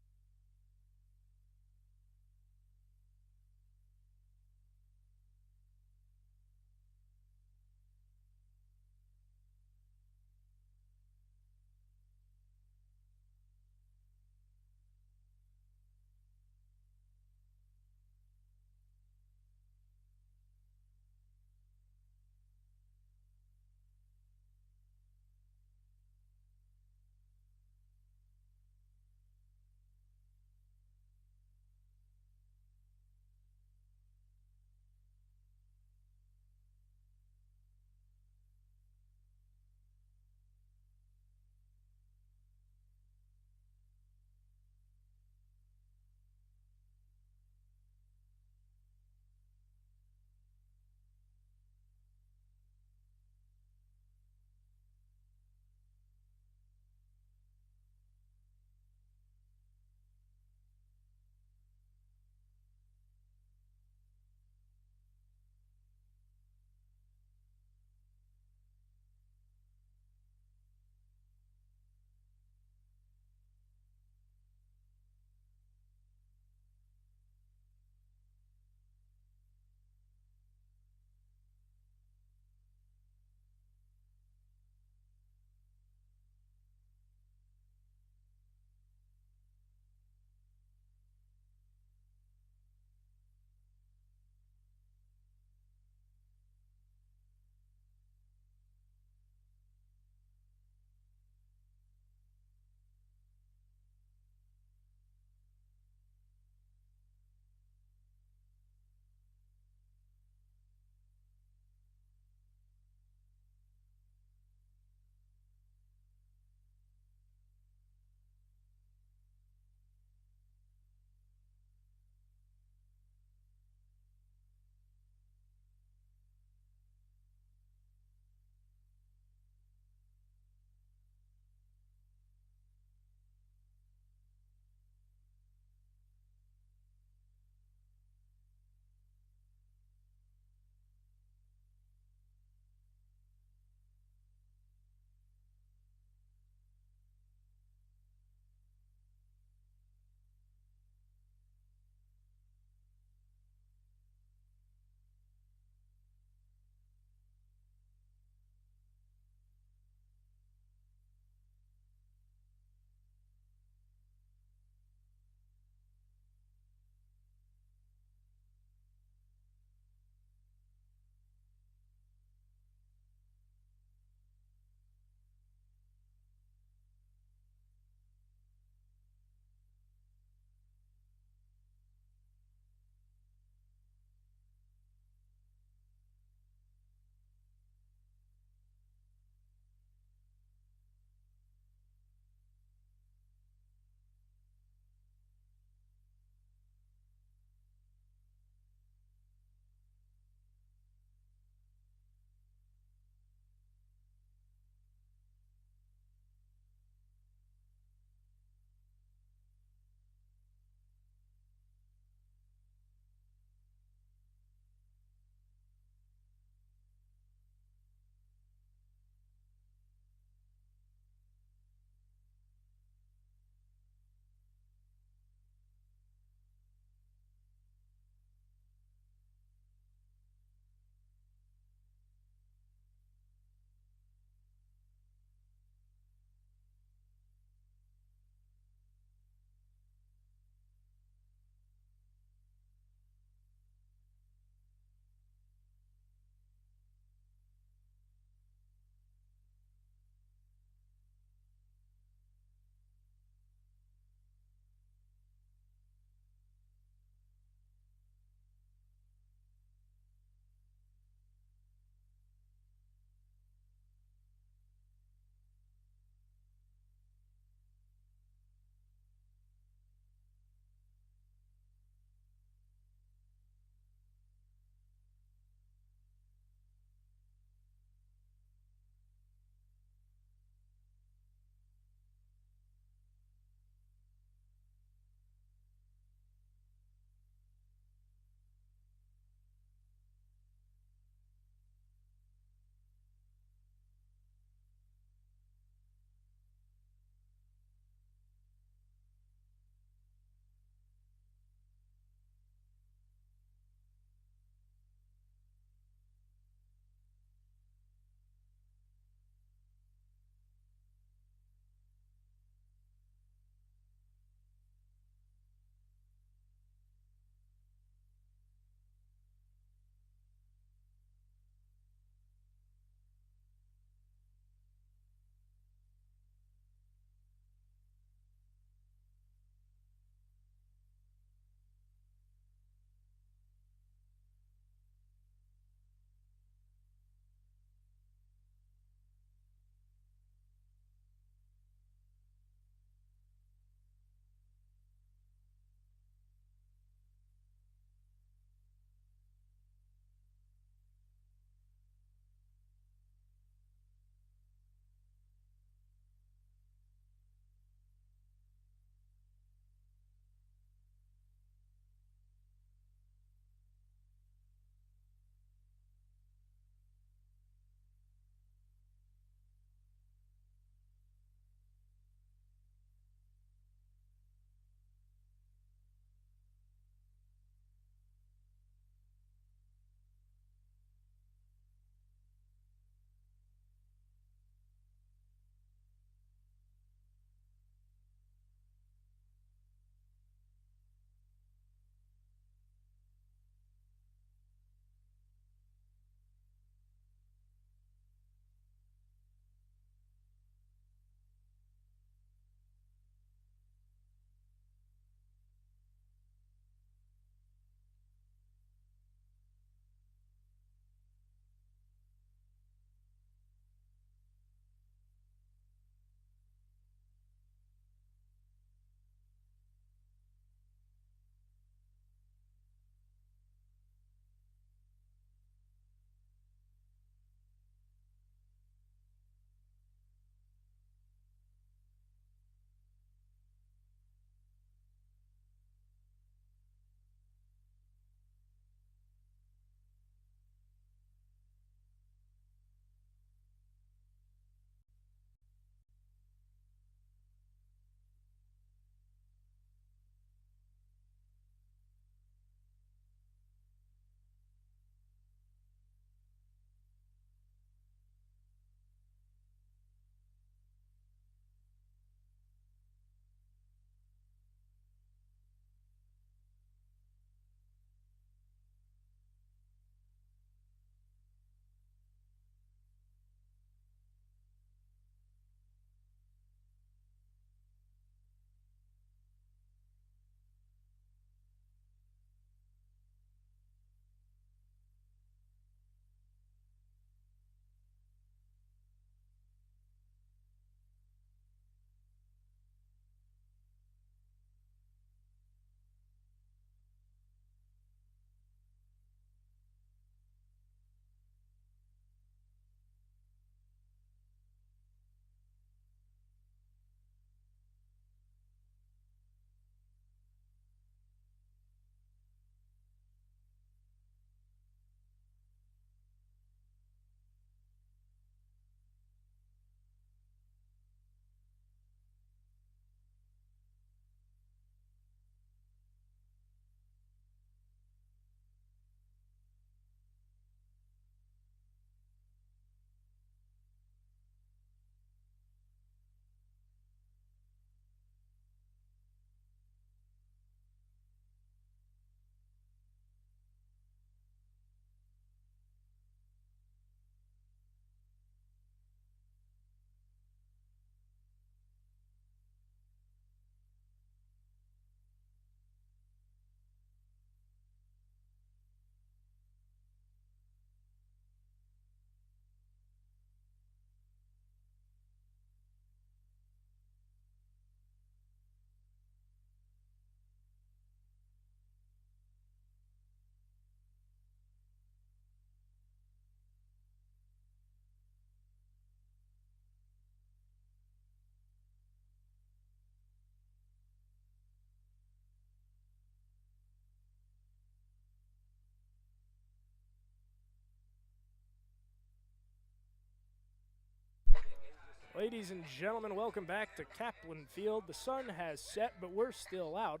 Ladies and gentlemen, welcome back to Kaplan Field. The sun has set, but we're still out.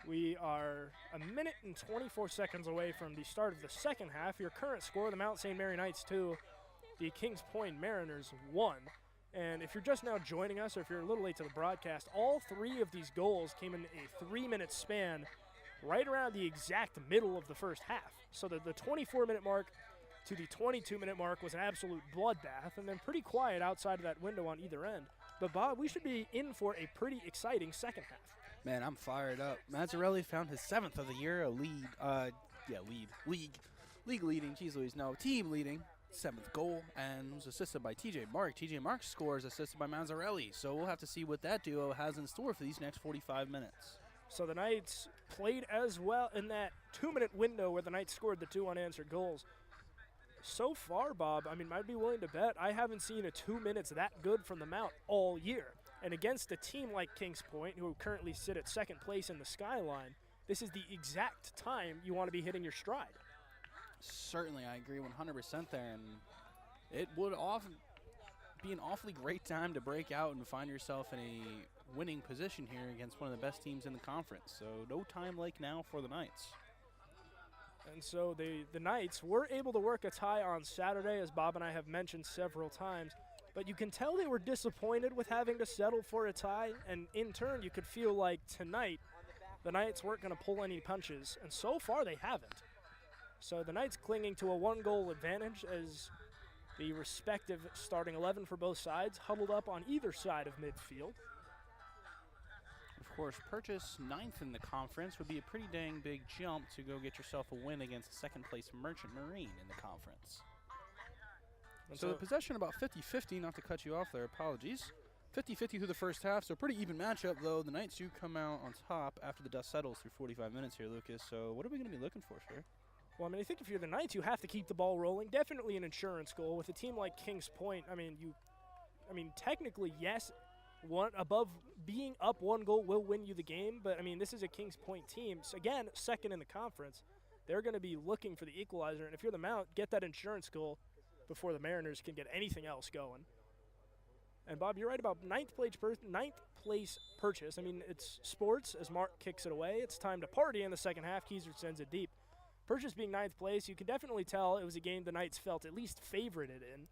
We are a minute and 24 seconds away from the start of the second half. Your current score, the Mount St. Mary Knights 2, the Kings Point Mariners 1. And if you're just now joining us, or if you're a little late to the broadcast, all three of these goals came in a 3-minute span right around the exact middle of the first half. So the 24-minute mark to the 22-minute mark was an absolute bloodbath, and then pretty quiet outside of that window on either end. But, Bob, we should be in for a pretty exciting second half. Man, I'm fired up. Mazzarelli found his 7th of the year, league leading, geez Louise, no, team leading, 7th goal, and was assisted by TJ Mark. TJ Mark scores assisted by Mazzarelli, so we'll have to see what that duo has in store for these next 45 minutes. So the Knights played as well in that 2-minute window where the Knights scored the 2 unanswered goals. So far, Bob, I mean, I'd be willing to bet I haven't seen a 2 minutes that good from the Mount all year. And against a team like Kings Point, who currently sit at second place in the skyline, this is the exact time you want to be hitting your stride. Certainly, I agree 100% there, and it would often be an awfully great time to break out and find yourself in a winning position here against one of the best teams in the conference. So no time like now for the Knights. And so the Knights were able to work a tie on Saturday, as Bob and I have mentioned several times. But you can tell they were disappointed with having to settle for a tie, and in turn you could feel like tonight the Knights weren't going to pull any punches, and so far they haven't. So the Knights clinging to a 1-goal advantage as the respective starting 11 for both sides huddled up on either side of midfield. Of course, Purchase 9th in the conference would be a pretty dang big jump to go get yourself a win against second-place Merchant Marine in the conference. So the possession about 50-50, not to cut you off there, apologies. 50-50 through the first half, so pretty even matchup, though. The Knights do come out on top after the dust settles through 45 minutes here, Lucas. So what are we going to be looking for, sir? Well, I mean, I think if you're the Knights, you have to keep the ball rolling. Definitely an insurance goal. With a team like Kings Point, I mean, technically, yes, being up 1 goal will win you the game, but, I mean, this is a Kings Point team. So, again, second in the conference. They're going to be looking for the equalizer, and if you're the Mount, get that insurance goal before the Mariners can get anything else going. And, Bob, you're right about ninth place Purchase. I mean, it's sports as Mark kicks it away. It's time to party in the second half. Keyser sends it deep. Purchase being 9th place, you can definitely tell it was a game the Knights felt at least favorited in,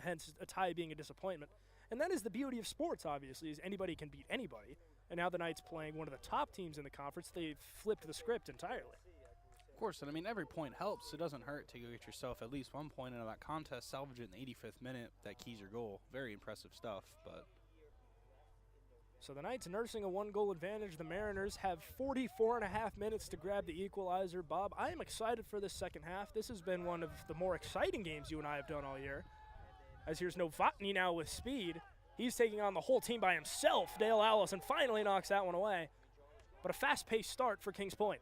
hence a tie being a disappointment. And that is the beauty of sports, obviously, is anybody can beat anybody. And now the Knights playing one of the top teams in the conference, they've flipped the script entirely. Of course, and I mean, every point helps. It doesn't hurt to go get yourself at least 1 point into that contest, salvage it in the 85th minute, that Keyser goal. Very impressive stuff, but... So the Knights nursing a 1-goal advantage. The Mariners have 44.5 minutes to grab the equalizer. Bob, I am excited for this second half. This has been one of the more exciting games you and I have done all year. As here's Novotny now with speed. He's taking on the whole team by himself. Dale Allison finally knocks that one away. But a fast-paced start for Kings Point.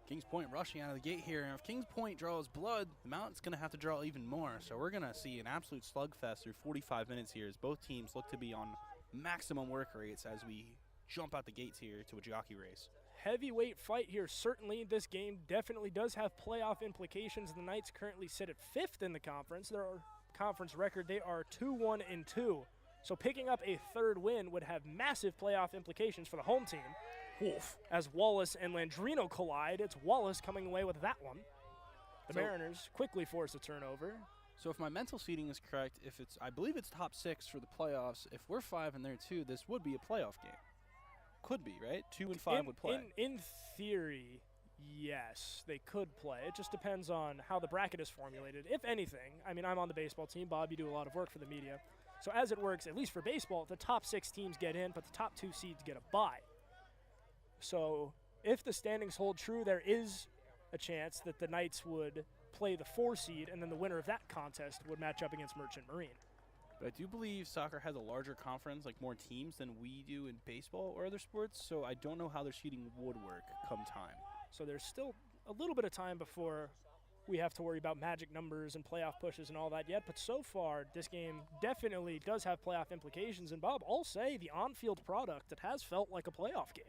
Kings Point rushing out of the gate here, and if Kings Point draws blood, the Mountain's going to have to draw even more. So we're going to see an absolute slugfest through 45 minutes here as both teams look to be on maximum work rates as we jump out the gates here to a jockey race. Heavyweight fight here. Certainly this game definitely does have playoff implications. The Knights currently sit at 5th in the conference. Their conference record, they are 2-1-2. So picking up a 3rd win would have massive playoff implications for the home team. Wolf. As Wallace and Landrino collide, it's Wallace coming away with that one. The Mariners quickly force a turnover. So if my mental seeding is correct, I believe it's top 6 for the playoffs. If we're 5 and they're 2, this would be a playoff game. Could be, right? 2 and 5 would play. In theory, yes, they could play. It just depends on how the bracket is formulated. If anything, I mean, I'm on the baseball team. Bob, you do a lot of work for the media. So as it works, at least for baseball, the top 6 teams get in, but the top 2 seeds get a bye. So if the standings hold true, there is a chance that the Knights would play the 4 seed, and then the winner of that contest would match up against Merchant Marine. But I do believe soccer has a larger conference, like more teams than we do in baseball or other sports, so I don't know how their seeding would work come time. So there's still a little bit of time before we have to worry about magic numbers and playoff pushes and all that yet, but so far this game definitely does have playoff implications, and Bob, I'll say the on-field product, it has felt like a playoff game.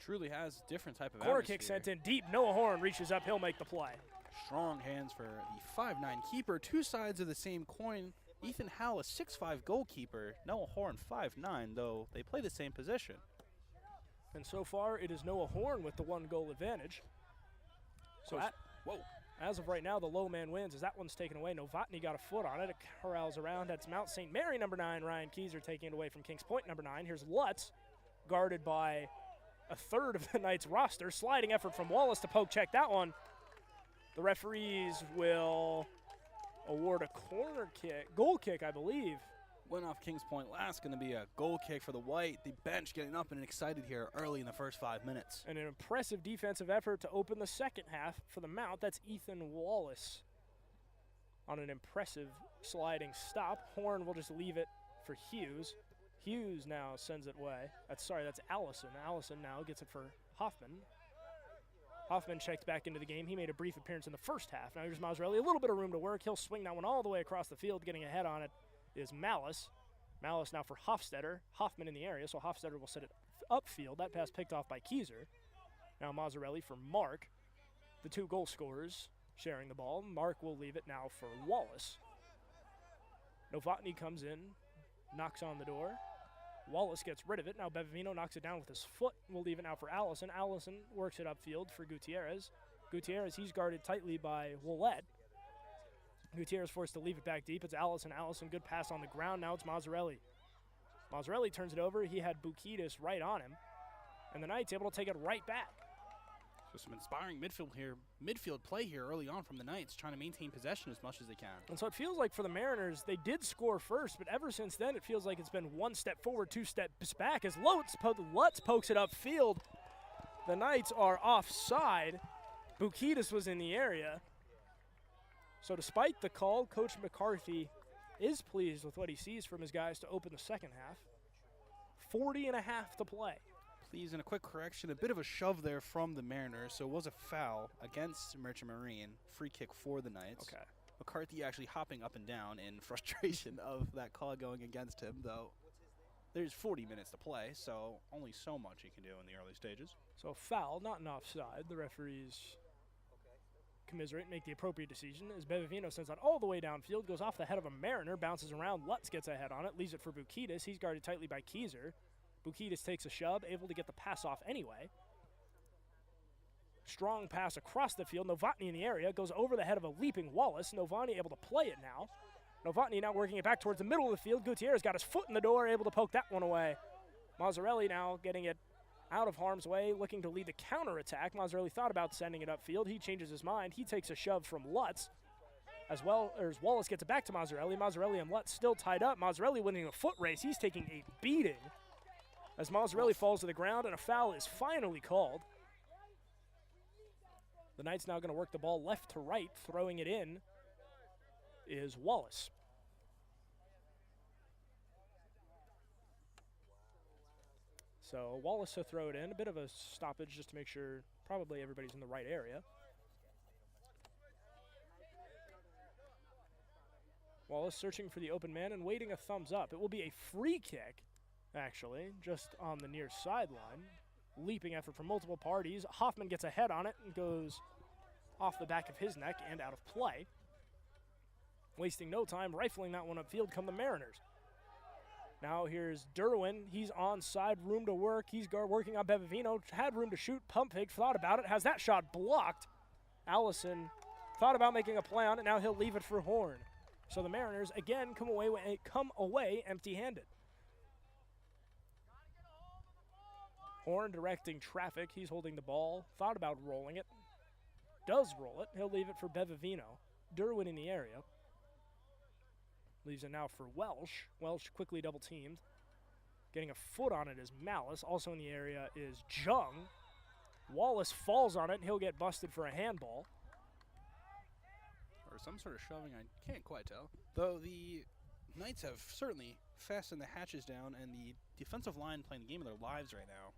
Truly has a different type of corner atmosphere. Kick sent in deep. Noah Horn reaches up. He'll make the play. Strong hands for the 5'9" keeper. 2 sides of the same coin. Ethan Howell, a 6'5" goalkeeper. Noah Horn, 5'9", though they play the same position. And so far, it is Noah Horn with the 1-goal advantage. So as of right now, the low man wins as that one's taken away. Novotny got a foot on it. It corrals around. That's Mount St. Mary, number 9. Ryan Keyser taking it away from Kings Point, number 9. Here's Lutz, guarded by a third of the Knights roster. Sliding effort from Wallace to poke check that one. The referees will award a goal kick, I believe. Went off Kings Point last, going to be a goal kick for the White. The bench getting up and excited here early in the first 5 minutes. And an impressive defensive effort to open the second half for the Mount. That's Ethan Wallace on an impressive sliding stop. Horn will just leave it for Hughes. Hughes now sends it away. That's Allison. Allison now gets it for Hoffman. Hoffman checked back into the game. He made a brief appearance in the first half. Now here's Mazzarelli, a little bit of room to work. He'll swing that one all the way across the field. Getting ahead on it is Malice. Malice now for Hofstetter. Hoffman in the area, so Hofstetter will set it upfield. That pass picked off by Keyser. Now Mazzarelli for Mark. The 2 goal scorers sharing the ball. Mark will leave it now for Wallace. Novotny comes in, knocks on the door. Wallace gets rid of it. Now Bevavino knocks it down with his foot. We'll leave it now for Allison. Allison works it upfield for Gutierrez. Gutierrez, he's guarded tightly by Willette. Gutierrez forced to leave it back deep. It's Allison. Allison, good pass on the ground. Now it's Mazzarelli. Mazzarelli turns it over. He had Bukidis right on him. And the Knights able to take it right back. So some inspiring midfield play here early on from the Knights, trying to maintain possession as much as they can. And so it feels like for the Mariners, they did score first, but ever since then, it feels like it's been 1 step forward, 2 steps back as Lutz pokes it upfield. The Knights are offside. Bukidis was in the area. So despite the call, Coach McCarthy is pleased with what he sees from his guys to open the second half. 40.5 to play. Please, and a quick correction, a bit of a shove there from the Mariners, so it was a foul against Merchant Marine. Free kick for the Knights. Okay. McCarthy actually hopping up and down in frustration of that call going against him, though there's 40 minutes to play, so only so much he can do in the early stages. So foul, not an offside. The referees commiserate, make the appropriate decision as Bevavino sends that all the way downfield, goes off the head of a Mariner, bounces around. Lutz gets ahead on it, leaves it for Bukidis. He's guarded tightly by Keyser. Bukidis takes a shove, able to get the pass off anyway. Strong pass across the field. Novotny in the area, goes over the head of a leaping Wallace. Novotny able to play it now. Novotny now working it back towards the middle of the field. Gutierrez got his foot in the door, able to poke that one away. Mazzarelli now getting it out of harm's way, looking to lead the counterattack. Mazzarelli thought about sending it upfield. He changes his mind. He takes a shove from Lutz. As well as Wallace gets it back to Mazzarelli. Mazzarelli and Lutz still tied up. Mazzarelli winning a foot race. He's taking a beating as Mazzarelli falls to the ground, and a foul is finally called. The Knights now going to work the ball left to right. Throwing it in is Wallace. So Wallace to throw it in. A bit of a stoppage just to make sure probably everybody's in the right area. Wallace searching for the open man and waiting a thumbs up. It will be a free kick, actually, just on the near sideline. Leaping effort from multiple parties. Hoffman gets a head on it and goes off the back of his neck and out of play. Wasting no time, rifling that one upfield come the Mariners. Now here's Derwin. He's onside, room to work. He's working on Bevavino. Had room to shoot. Pump fake, thought about it. Has that shot blocked. Allison thought about making a play on it. Now he'll leave it for Horn. So the Mariners, again, come away empty-handed. Horn directing traffic. He's holding the ball. Thought about rolling it. Does roll it. He'll leave it for Bevavino. Derwin in the area. Leaves it now for Welsh. Welsh quickly double-teamed. Getting a foot on it is Malice. Also in the area is Jung. Wallace falls on it, and he'll get busted for a handball. Or some sort of shoving, I can't quite tell. Though the Knights have certainly fastened the hatches down, and the defensive line playing the game of their lives right now.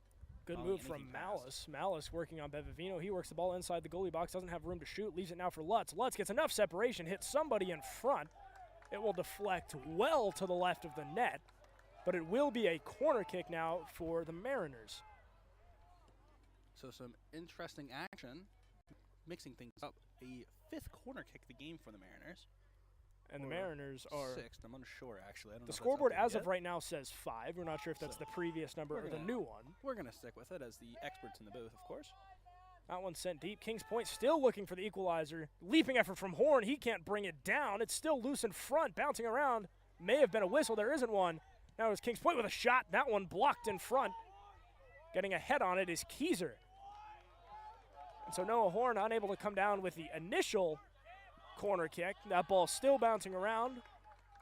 Good move from Malice. Malice working on Bevavino. He works the ball inside the goalie box, doesn't have room to shoot, leaves it now for Lutz. Lutz gets enough separation, hits somebody in front. It will deflect well to the left of the net, but it will be a corner kick now for the Mariners. So some interesting action, mixing things up. A fifth corner kick of the game for the Mariners. And the Mariners are 6th. I'm unsure, actually. I don't know the if that's scoreboard updated as of yet. right now says 5. We're not sure if that's So the previous number or the new one. We're going to stick with it as the experts in the booth, of course. That one sent deep. Kings Point still looking for the equalizer. Leaping effort from Horn. He can't bring it down. It's still loose in front, bouncing around. May have been a whistle. There isn't one. Now it's Kings Point with a shot. That one blocked in front. Getting a head on it is Keyser. And so Noah Horn unable to come down with the initial corner kick. That ball still bouncing around.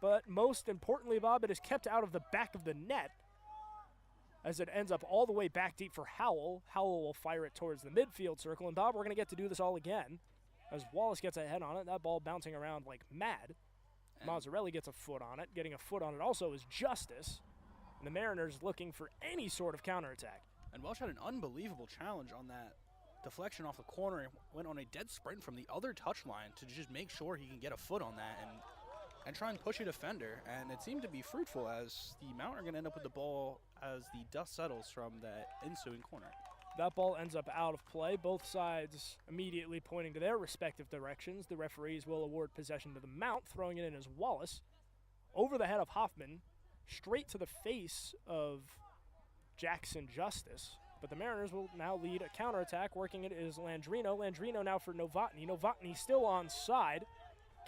But most importantly, Bob, it is kept out of the back of the net as it ends up all the way back deep for Howell. Howell will fire it towards the midfield circle. And, Bob, we're going to get to do this all again as Wallace gets a head on it. That ball bouncing around like mad. Mazzarelli gets a foot on it. Getting a foot on it also is Justice. And the Mariners looking for any sort of counterattack. And Welsh had an unbelievable challenge on that deflection off the corner and went on a dead sprint from the other touchline to just make sure he can get a foot on that and try and push a defender. And it seemed to be fruitful as the Mount are going to end up with the ball as the dust settles from that ensuing corner. That ball ends up out of play. Both sides immediately pointing to their respective directions. The referees will award possession to the Mount, throwing it in as Wallace. Over the head of Hoffman, straight to the face of Jackson Justice. But the Mariners will now lead a counterattack. Working it is Landrino. Landrino now for Novotny. Novotny still onside.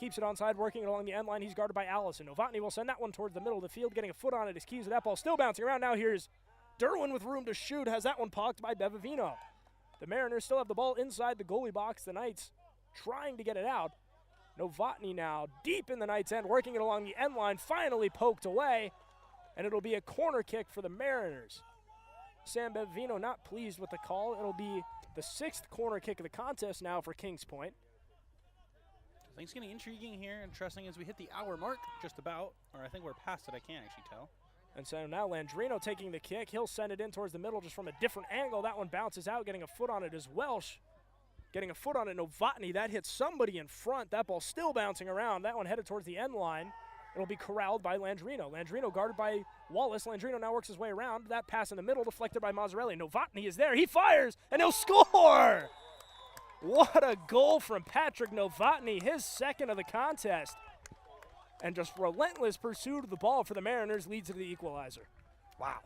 Keeps it onside, working it along the end line. He's guarded by Allison. Novotny will send that one towards the middle of the field, getting a foot on it. His keys. That ball still bouncing around. Now here's Derwin with room to shoot. Has that one poked by Bevavino. The Mariners still have the ball inside the goalie box. The Knights trying to get it out. Novotny now deep in the Knights' end, working it along the end line. Finally poked away. And it'll be a corner kick for the Mariners. Sam Bevavino not pleased with the call. It'll be the 6th corner kick of the contest now for Kings Point. Things getting intriguing here, interesting as we hit the hour mark, just about. Or I think we're past it, I can't actually tell. And so now Landrino taking the kick. He'll send it in towards the middle just from a different angle. That one bounces out, getting a foot on it as Welsh. Getting a foot on it, Novotny. That hits somebody in front. That ball still bouncing around. That one headed towards the end line. It'll be corralled by Landrino. Landrino guarded by Wallace. Landrino now works his way around. That pass in the middle deflected by Mazzarelli. Novotny is there. He fires, and he'll score! What a goal from Patrick Novotny, his 2nd of the contest. And just relentless pursuit of the ball for the Mariners leads to the equalizer. Wow.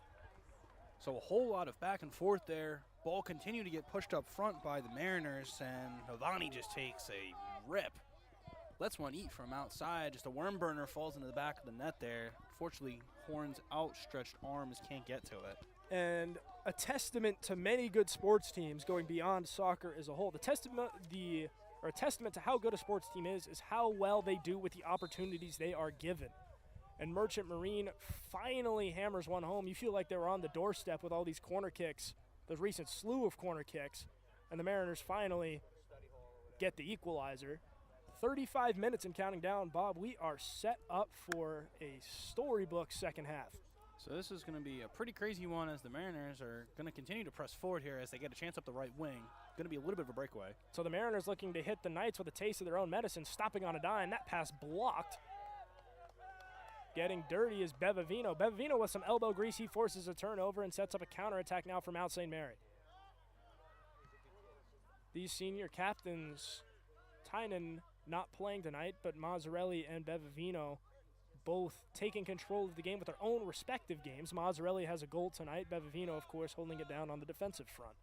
So a whole lot of back and forth there. Ball continued to get pushed up front by the Mariners, and Novotny just takes a rip. Lets one eat from outside. Just a worm burner falls into the back of the net there. Fortunately, Horn's outstretched arms can't get to it. And a testament to many good sports teams going beyond soccer as a whole. A testament to how good a sports team is how well they do with the opportunities they are given. And Merchant Marine finally hammers one home. You feel like they were on the doorstep with all these corner kicks, the recent slew of corner kicks, and the Mariners finally get the equalizer. 35 minutes and counting down, Bob. We are set up for a storybook second half. So this is going to be a pretty crazy one as the Mariners are going to continue to press forward here as they get a chance up the right wing. Going to be a little bit of a breakaway. So the Mariners looking to hit the Knights with a taste of their own medicine, stopping on a dime. That pass blocked. Getting dirty is Bevavino. Bevavino with some elbow grease. He forces a turnover and sets up a counterattack now for Mount St. Mary. These senior captains, Tynan not playing tonight, but Mazzarelli and Bevavino both taking control of the game with their own respective games. Mazzarelli has a goal tonight. Bevavino, of course, holding it down on the defensive front.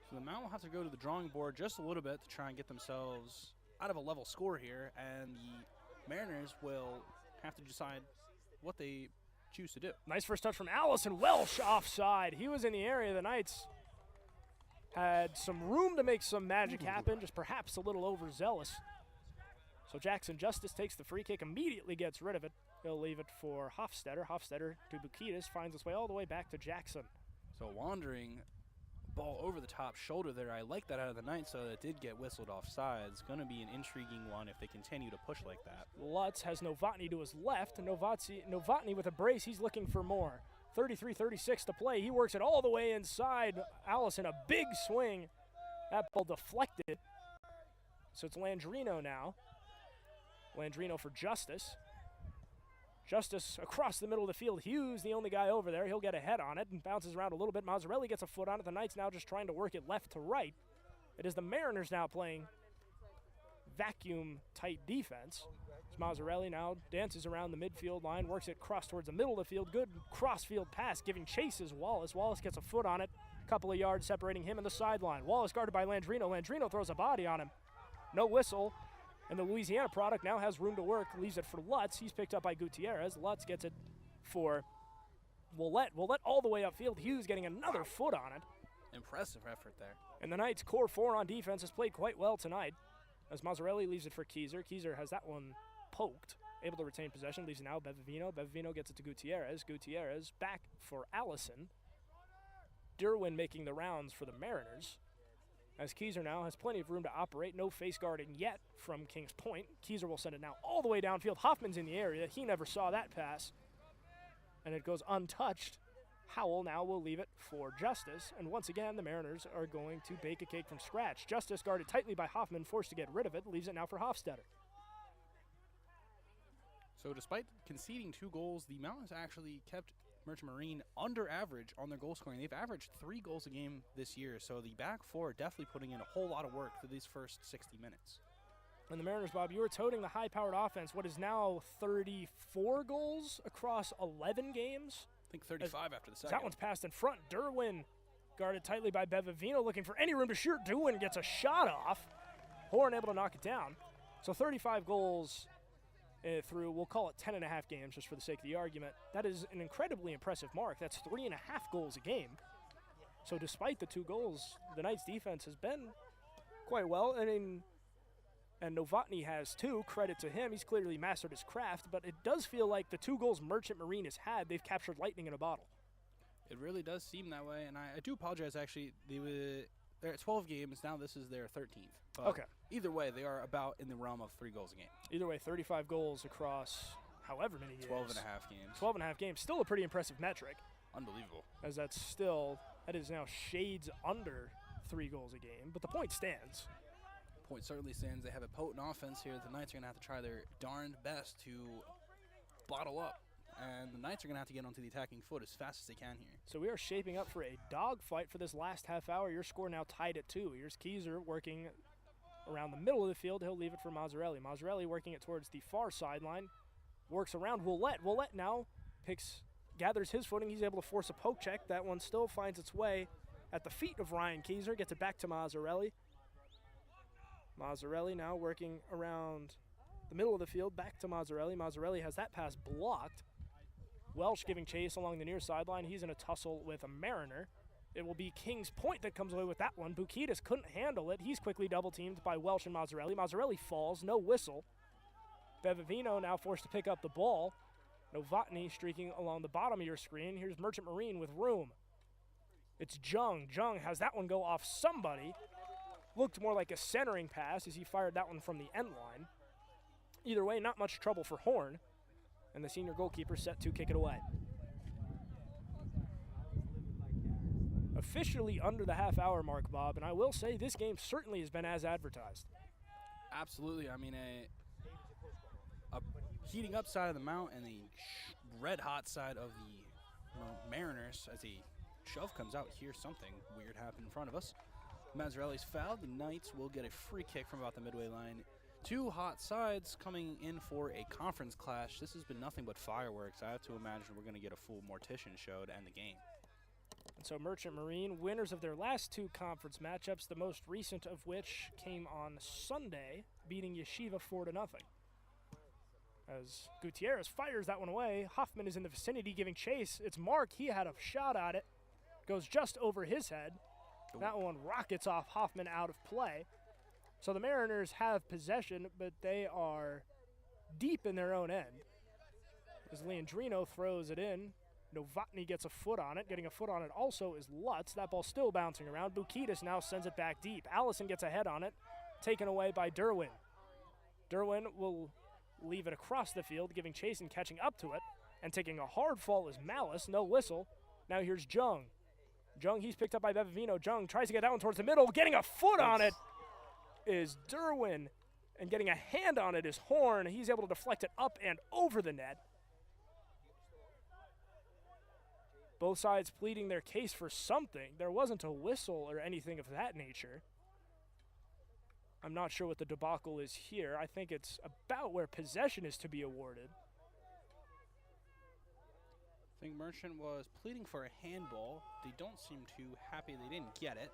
So the Mount will have to go to the drawing board just a little bit to try and get themselves out of a level score here, and the Mariners will have to decide what they choose to do. Nice first touch from Allison. Welsh offside. He was in the area. The Knights had some room to make some magic happen, just perhaps a little overzealous. So Jackson Justice takes the free kick, immediately gets rid of it. He'll leave it for Hofstetter. Hofstetter to Bukitas, finds its way all the way back to Jackson. So wandering ball over the top shoulder there. I like that out of the Knights, so it did get whistled offside. It's going to be an intriguing one if they continue to push like that. Lutz has Novotny to his left. Novotny with a brace. He's looking for more. 33-36 to play. He works it all the way inside. Allison, a big swing. That ball deflected. So it's Landrino now. Landrino for Justice. Justice across the middle of the field. Hughes, the only guy over there. He'll get a head on it and bounces around a little bit. Mazzarelli gets a foot on it. The Knights now just trying to work it left to right. It is the Mariners now playing vacuum-tight defense. As Mazzarelli now dances around the midfield line, works it cross towards the middle of the field. Good cross-field pass, giving chase is Wallace. Wallace gets a foot on it, a couple of yards separating him and the sideline. Wallace guarded by Landrino. Landrino throws a body on him. No whistle, and the Louisiana product now has room to work, leaves it for Lutz. He's picked up by Gutierrez. Lutz gets it for Willett. Willett all the way upfield. Hughes getting another foot on it. Impressive effort there. And the Knights' core four on defense has played quite well tonight, as Mazzarelli leaves it for Keyser. Keyser has that one poked, able to retain possession, leaves it now Bevavino. Bevavino gets it to Gutierrez. Gutierrez back for Allison. Derwin making the rounds for the Mariners, as Keyser now has plenty of room to operate. No face guarding yet from Kings Point. Keyser will send it now all the way downfield. Hoffman's in the area. He never saw that pass, and it goes untouched. Howell now will leave it for Justice, and once again the Mariners are going to bake a cake from scratch. Justice guarded tightly by Hoffman, forced to get rid of it, leaves it now for Hofstetter. So despite conceding 2 goals, the Mountains actually kept Merchant Marine under average on their goal scoring. They've averaged 3 goals a game this year, so the back four are definitely putting in a whole lot of work for these first 60 minutes. And the Mariners, Bob, you were toting the high-powered offense. What is now 34 goals across 11 games? I think 35 after the second. That one's passed in front. Derwin guarded tightly by Bevavino, looking for any room to shoot. Derwin gets a shot off. Horn able to knock it down. So 35 goals through, we'll call it 10.5 games just for the sake of the argument. That is an incredibly impressive mark. That's 3.5 goals a game. So despite the 2 goals, the Knights' defense has been quite well. And Novotny has 2. Credit to him. He's clearly mastered his craft. But it does feel like the 2 goals Merchant Marine has had, they've captured lightning in a bottle. It really does seem that way. And I do apologize, actually. They're at 12 games. Now this is their 13th. But okay. Either way, they are about in the realm of 3 goals a game. Either way, 35 goals across however many games. 12 and a half games. 12 and a half games. Still a pretty impressive metric. Unbelievable. As that is now shades under 3 goals a game. But the point stands. Point certainly stands. They have a potent offense here. The Knights are going to have to try their darned best to bottle up. And the Knights are going to have to get onto the attacking foot as fast as they can here. So we are shaping up for a dogfight for this last half hour. Your score now tied at 2. Here's Keyser working around the middle of the field. He'll leave it for Mazzarelli. Mazzarelli working it towards the far sideline. Works around Willett. Willett now gathers his footing. He's able to force a poke check. That one still finds its way at the feet of Ryan Keyser. Gets it back to Mazzarelli. Mazzarelli now working around the middle of the field. Back to Mazzarelli. Mazzarelli has that pass blocked. Welsh giving chase along the near sideline. He's in a tussle with a Mariner. It will be Kings Point that comes away with that one. Bukidis couldn't handle it. He's quickly double-teamed by Welsh and Mazzarelli. Mazzarelli falls, no whistle. Bevavino now forced to pick up the ball. Novotny streaking along the bottom of your screen. Here's Merchant Marine with room. It's Jung. Jung has that one go off somebody. Looked more like a centering pass as he fired that one from the end line. Either way, not much trouble for Horn. And the senior goalkeeper set to kick it away. Officially under the half-hour mark, Bob, and I will say this game certainly has been as advertised. Absolutely. I mean, a heating up side of the Mount and the red-hot side of the Mariners as a shove comes out. Here's something weird happen in front of us. Mazzarelli's fouled. The Knights will get a free kick from about the midway line. 2 hot sides coming in for a conference clash. This has been nothing but fireworks. I have to imagine we're going to get a full mortician show to end the game. And so Merchant Marine, winners of their last 2 conference matchups, the most recent of which came on Sunday, beating Yeshiva 4-0. As Gutierrez fires that one away, Hoffman is in the vicinity giving chase. It's Mark. He had a shot at it. Goes just over his head. That one rockets off Hoffman out of play. So the Mariners have possession, but they are deep in their own end. As Leandrino throws it in, Novotny gets a foot on it. Getting a foot on it also is Lutz. That ball still bouncing around. Bukidis now sends it back deep. Allison gets a head on it, taken away by Derwin. Derwin will leave it across the field, giving chase and catching up to it. And taking a hard fall is Malice, no whistle. Now here's Jung. Jung, he's picked up by Bevavino. Jung tries to get that one towards the middle. Getting a foot on it is Derwin, and getting a hand on it is Horn. He's able to deflect it up and over the net. Both sides pleading their case for something. There wasn't a whistle or anything of that nature. I'm not sure what the debacle is here. I think it's about where possession is to be awarded. I think Merchant was pleading for a handball. They don't seem too happy they didn't get it.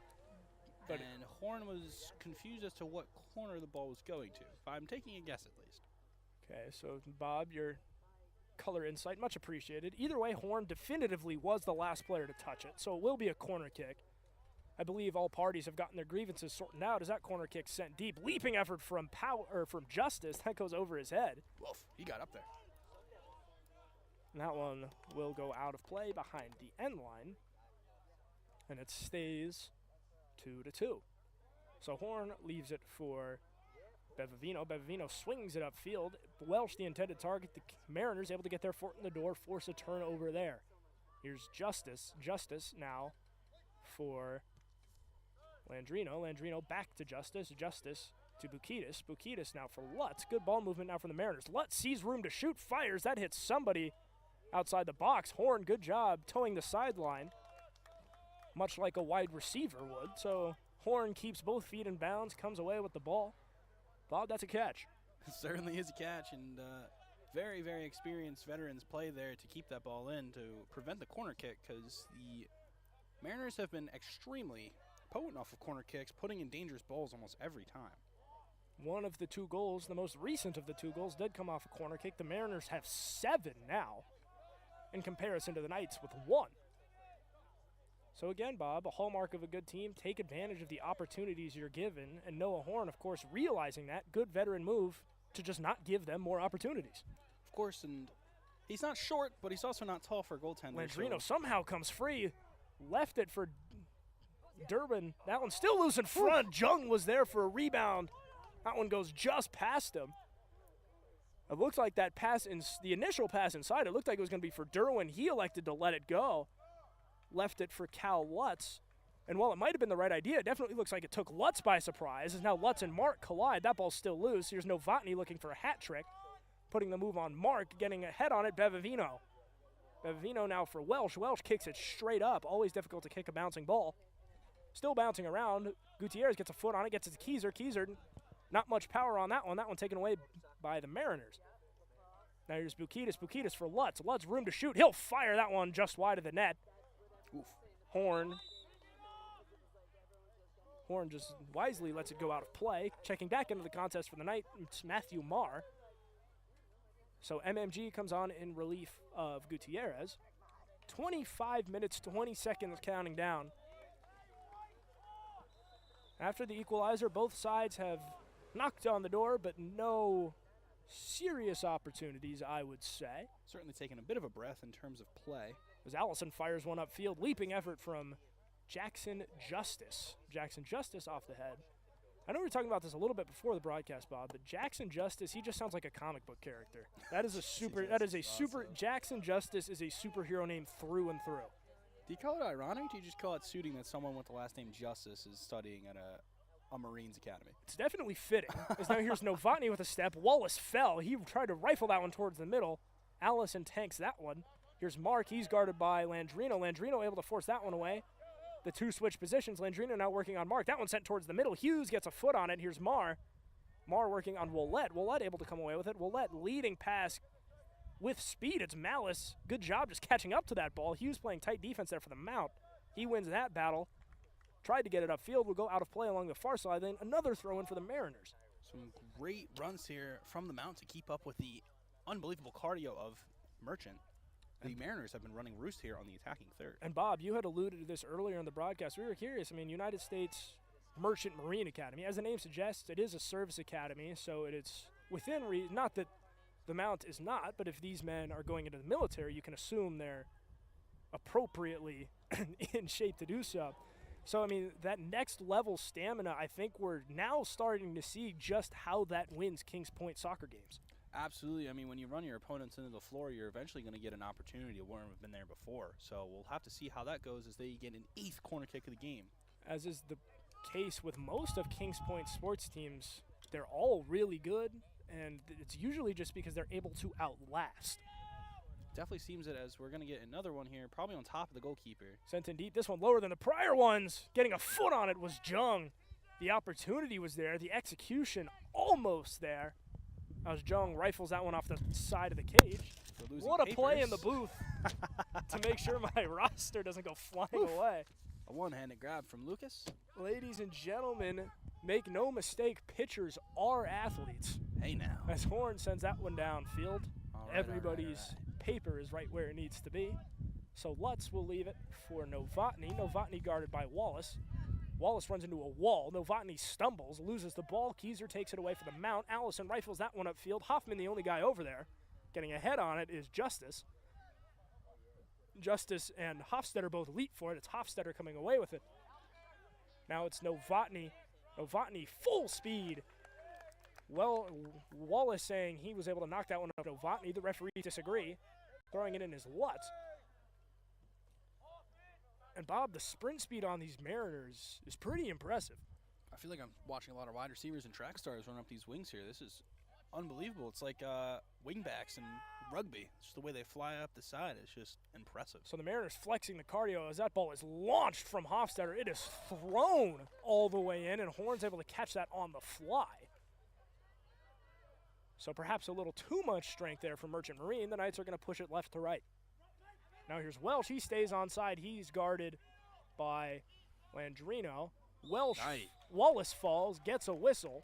But and Horn was confused as to what corner the ball was going to. I'm taking a guess at least. Okay, so Bob, your color insight, much appreciated. Either way, Horn definitively was the last player to touch it, so it will be a corner kick. I believe all parties have gotten their grievances sorted out as that corner kick sent deep. Leaping effort from Justice. That goes over his head. Woof, he got up there. And that one will go out of play behind the end line. And it stays 2-2. So Horn leaves it for Bevavino. Bevavino swings it upfield. Welsh, the intended target. The Mariners able to get their foot in the door, force a turnover there. Here's Justice. Justice now for Landrino. Landrino back to Justice. Justice to Bukidis. Bukidis now for Lutz. Good ball movement now from the Mariners. Lutz sees room to shoot. Fires. That hits somebody outside the box. Horn, good job towing the sideline, much like a wide receiver would. So Horn keeps both feet in bounds, comes away with the ball. Bob, that's a catch. It certainly is a catch, and very, very experienced veterans play there to keep that ball in to prevent the corner kick, because the Mariners have been extremely potent off of corner kicks, putting in dangerous balls almost every time. One of the 2 goals, the most recent of the 2 goals, did come off a corner kick. The Mariners have 7 now in comparison to the Knights with 1. So again, Bob, a hallmark of a good team, take advantage of the opportunities you're given, and Noah Horn, of course, realizing that, good veteran move to just not give them more opportunities. Of course, and he's not short, but he's also not tall for a goaltender. Landrino somehow comes free, left it for Durbin. That one's still loose in front. Jung was there for a rebound. That one goes just past him. It looks like that pass, the initial pass inside, it looked like it was going to be for Derwin. He elected to let it go. Left it for Cal Lutz. And while it might have been the right idea, it definitely looks like it took Lutz by surprise. As now Lutz and Mark collide. That ball's still loose. Here's Novotny looking for a hat trick. Putting the move on Mark, getting ahead on it, Bevavino. Bevavino now for Welsh. Welsh kicks it straight up. Always difficult to kick a bouncing ball. Still bouncing around. Gutierrez gets a foot on it, gets it to Keyser. Keyser, not much power on that one. That one taken away by the Mariners. Now here's Bukidis. Bukidis for Lutz. Lutz room to shoot. He'll fire that one just wide of the net. Oof. Horn just wisely lets it go out of play. Checking back into the contest for the night, it's Matthew Marr. So MMG comes on in relief of Gutierrez. 25 minutes, 20 seconds counting down. After the equalizer, both sides have knocked on the door, but no serious opportunities, I would say. Certainly taking a bit of a breath in terms of play. As Allison fires one upfield, leaping effort from Jackson Justice. Jackson Justice off the head. I know we were talking about this a little bit before the broadcast, Bob, but Jackson Justice, he just sounds like a comic book character. That is a Jackson Justice is a superhero name through and through. Do you call it ironic, or do you just call it suiting that someone with the last name Justice is studying at a Marines Academy? It's definitely fitting. As now here's Novotny with a step. Wallace fell. He tried to rifle that one towards the middle. Allison tanks that one. Here's Mark. He's guarded by Landrino. Landrino able to force that one away. The 2 switch positions. Landrino now working on Mark. That one sent towards the middle. Hughes gets a foot on it. Here's Marr. Marr working on Willett. Willett able to come away with it. Willett leading pass with speed. It's Malice. Good job just catching up to that ball. Hughes playing tight defense there for the Mount. He wins that battle. Tried to get it upfield. Will go out of play along the far side. Then another throw in for the Mariners. Some great runs here from the Mount to keep up with the unbelievable cardio of Merchant. The Mariners have been running roost here on the attacking third. And Bob, you had alluded to this earlier in the broadcast. We were curious. I mean, United States Merchant Marine Academy, as the name suggests, it is a service academy, so it's within not that the Mount is not, but if these men are going into the military, you can assume they're appropriately in shape to do so. So, I mean, that next level stamina, I think we're now starting to see just how that wins Kings Point soccer games. Absolutely. I mean, when you run your opponents into the floor, you're eventually going to get an opportunity where we've been there before. So we'll have to see how that goes as they get an 8th corner kick of the game. As is the case with most of Kings Point sports teams, they're all really good, and it's usually just because they're able to outlast. Definitely seems it as we're going to get another one here, probably on top of the goalkeeper. Sent in deep. This one lower than the prior ones. Getting a foot on it was Jung. The opportunity was there. The execution almost there. As Jung rifles that one off the side of the cage. What a play in the booth to make sure my roster doesn't go flying away. A one-handed grab from Lucas. Ladies and gentlemen, make no mistake, pitchers are athletes. Hey now. As Horn sends that one downfield, everybody's all right. paper is right where it needs to be. So Lutz will leave it for Novotny. Novotny guarded by Wallace. Wallace runs into a wall. Novotny stumbles, loses the ball. Keyser takes it away for the mount. Allison rifles that one upfield. Hoffman, the only guy over there. Getting ahead on it is Justice. Justice and Hofstetter both leap for it. It's Hofstetter coming away with it. Now it's Novotny. Novotny full speed. Well, Wallace saying he was able to knock that one up. Novotny, the referee disagree. Throwing it in his Lutz. And Bob, the sprint speed on these Mariners is pretty impressive. I feel like I'm watching a lot of wide receivers and track stars run up these wings here. This is unbelievable. It's like wingbacks in rugby. It's just the way they fly up the side. It's just impressive. So the Mariners flexing the cardio as that ball is launched from Hofstetter. It is thrown all the way in, and Horn's able to catch that on the fly. So perhaps a little too much strength there for Merchant Marine. The Knights are going to push it left to right. Now here's Welsh. He stays onside. He's guarded by Landrino. Welsh, Wallace falls, gets a whistle.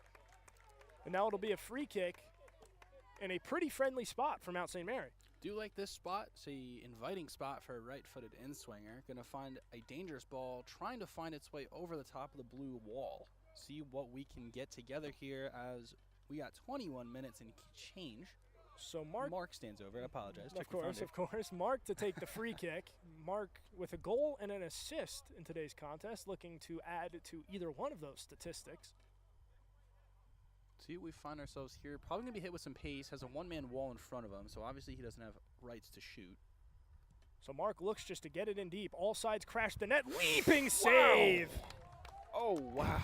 And now it'll be a free kick in a pretty friendly spot for Mount St. Mary. Do like this spot. It's an inviting spot for a right-footed in-swinger. Going to find a dangerous ball, trying to find its way over the top of the blue wall. See what we can get together here as we got 21 minutes and change. So Mark stands over. I apologize. Of course. Mark to take the free kick. Mark with a goal and an assist in today's contest, looking to add to either one of those statistics. See, we find ourselves here. Probably going to be hit with some pace. Has a one-man wall in front of him, so obviously he doesn't have rights to shoot. So Mark looks just to get it in deep. All sides crash the net. Leaping save! Wow. Oh, wow.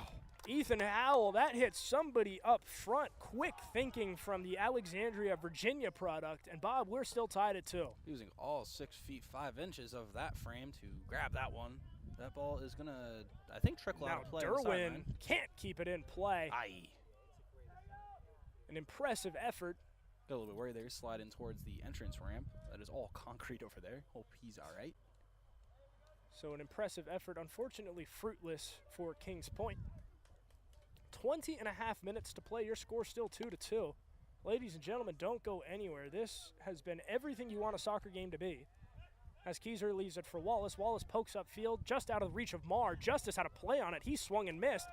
Ethan Howell, that hit somebody up front. Quick thinking from the Alexandria, Virginia product. And Bob, we're still tied at 2. Using all 6 feet 5 inches of that frame to grab that one. That ball is going to, I think, trickle out of play. Derwin can't keep it in play. Aye. An impressive effort. Got a little bit worried there. Sliding towards the entrance ramp. That is all concrete over there. Hope he's all right. So an impressive effort, unfortunately fruitless for Kings Point. 20 and a half minutes to play. Your score still 2-2. Ladies and gentlemen, don't go anywhere. This has been everything you want a soccer game to be. As Keyser leaves it for Wallace. Wallace pokes upfield just out of the reach of Marr. Justice had a play on it. He swung and missed.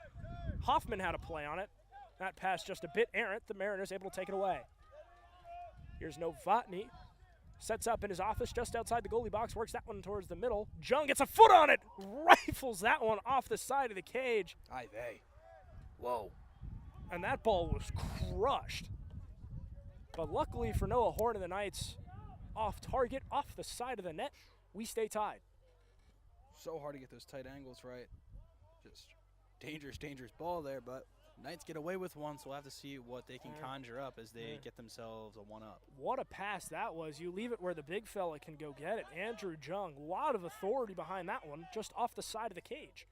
Hoffman had a play on it. That pass just a bit errant. The Mariners able to take it away. Here's Novotny. Sets up in his office just outside the goalie box. Works that one towards the middle. Jung gets a foot on it. Rifles that one off the side of the cage. Aye, they. Whoa. And that ball was crushed. But luckily for Noah Horn and the Knights, off target, off the side of the net, we stay tied. So hard to get those tight angles right. Just dangerous ball there, but Knights get away with one, so we'll have to see what they can conjure up as they get themselves a one-up. What a pass that was. You leave it where the big fella can go get it. Andrew Jung, a lot of authority behind that one, just off the side of the cage.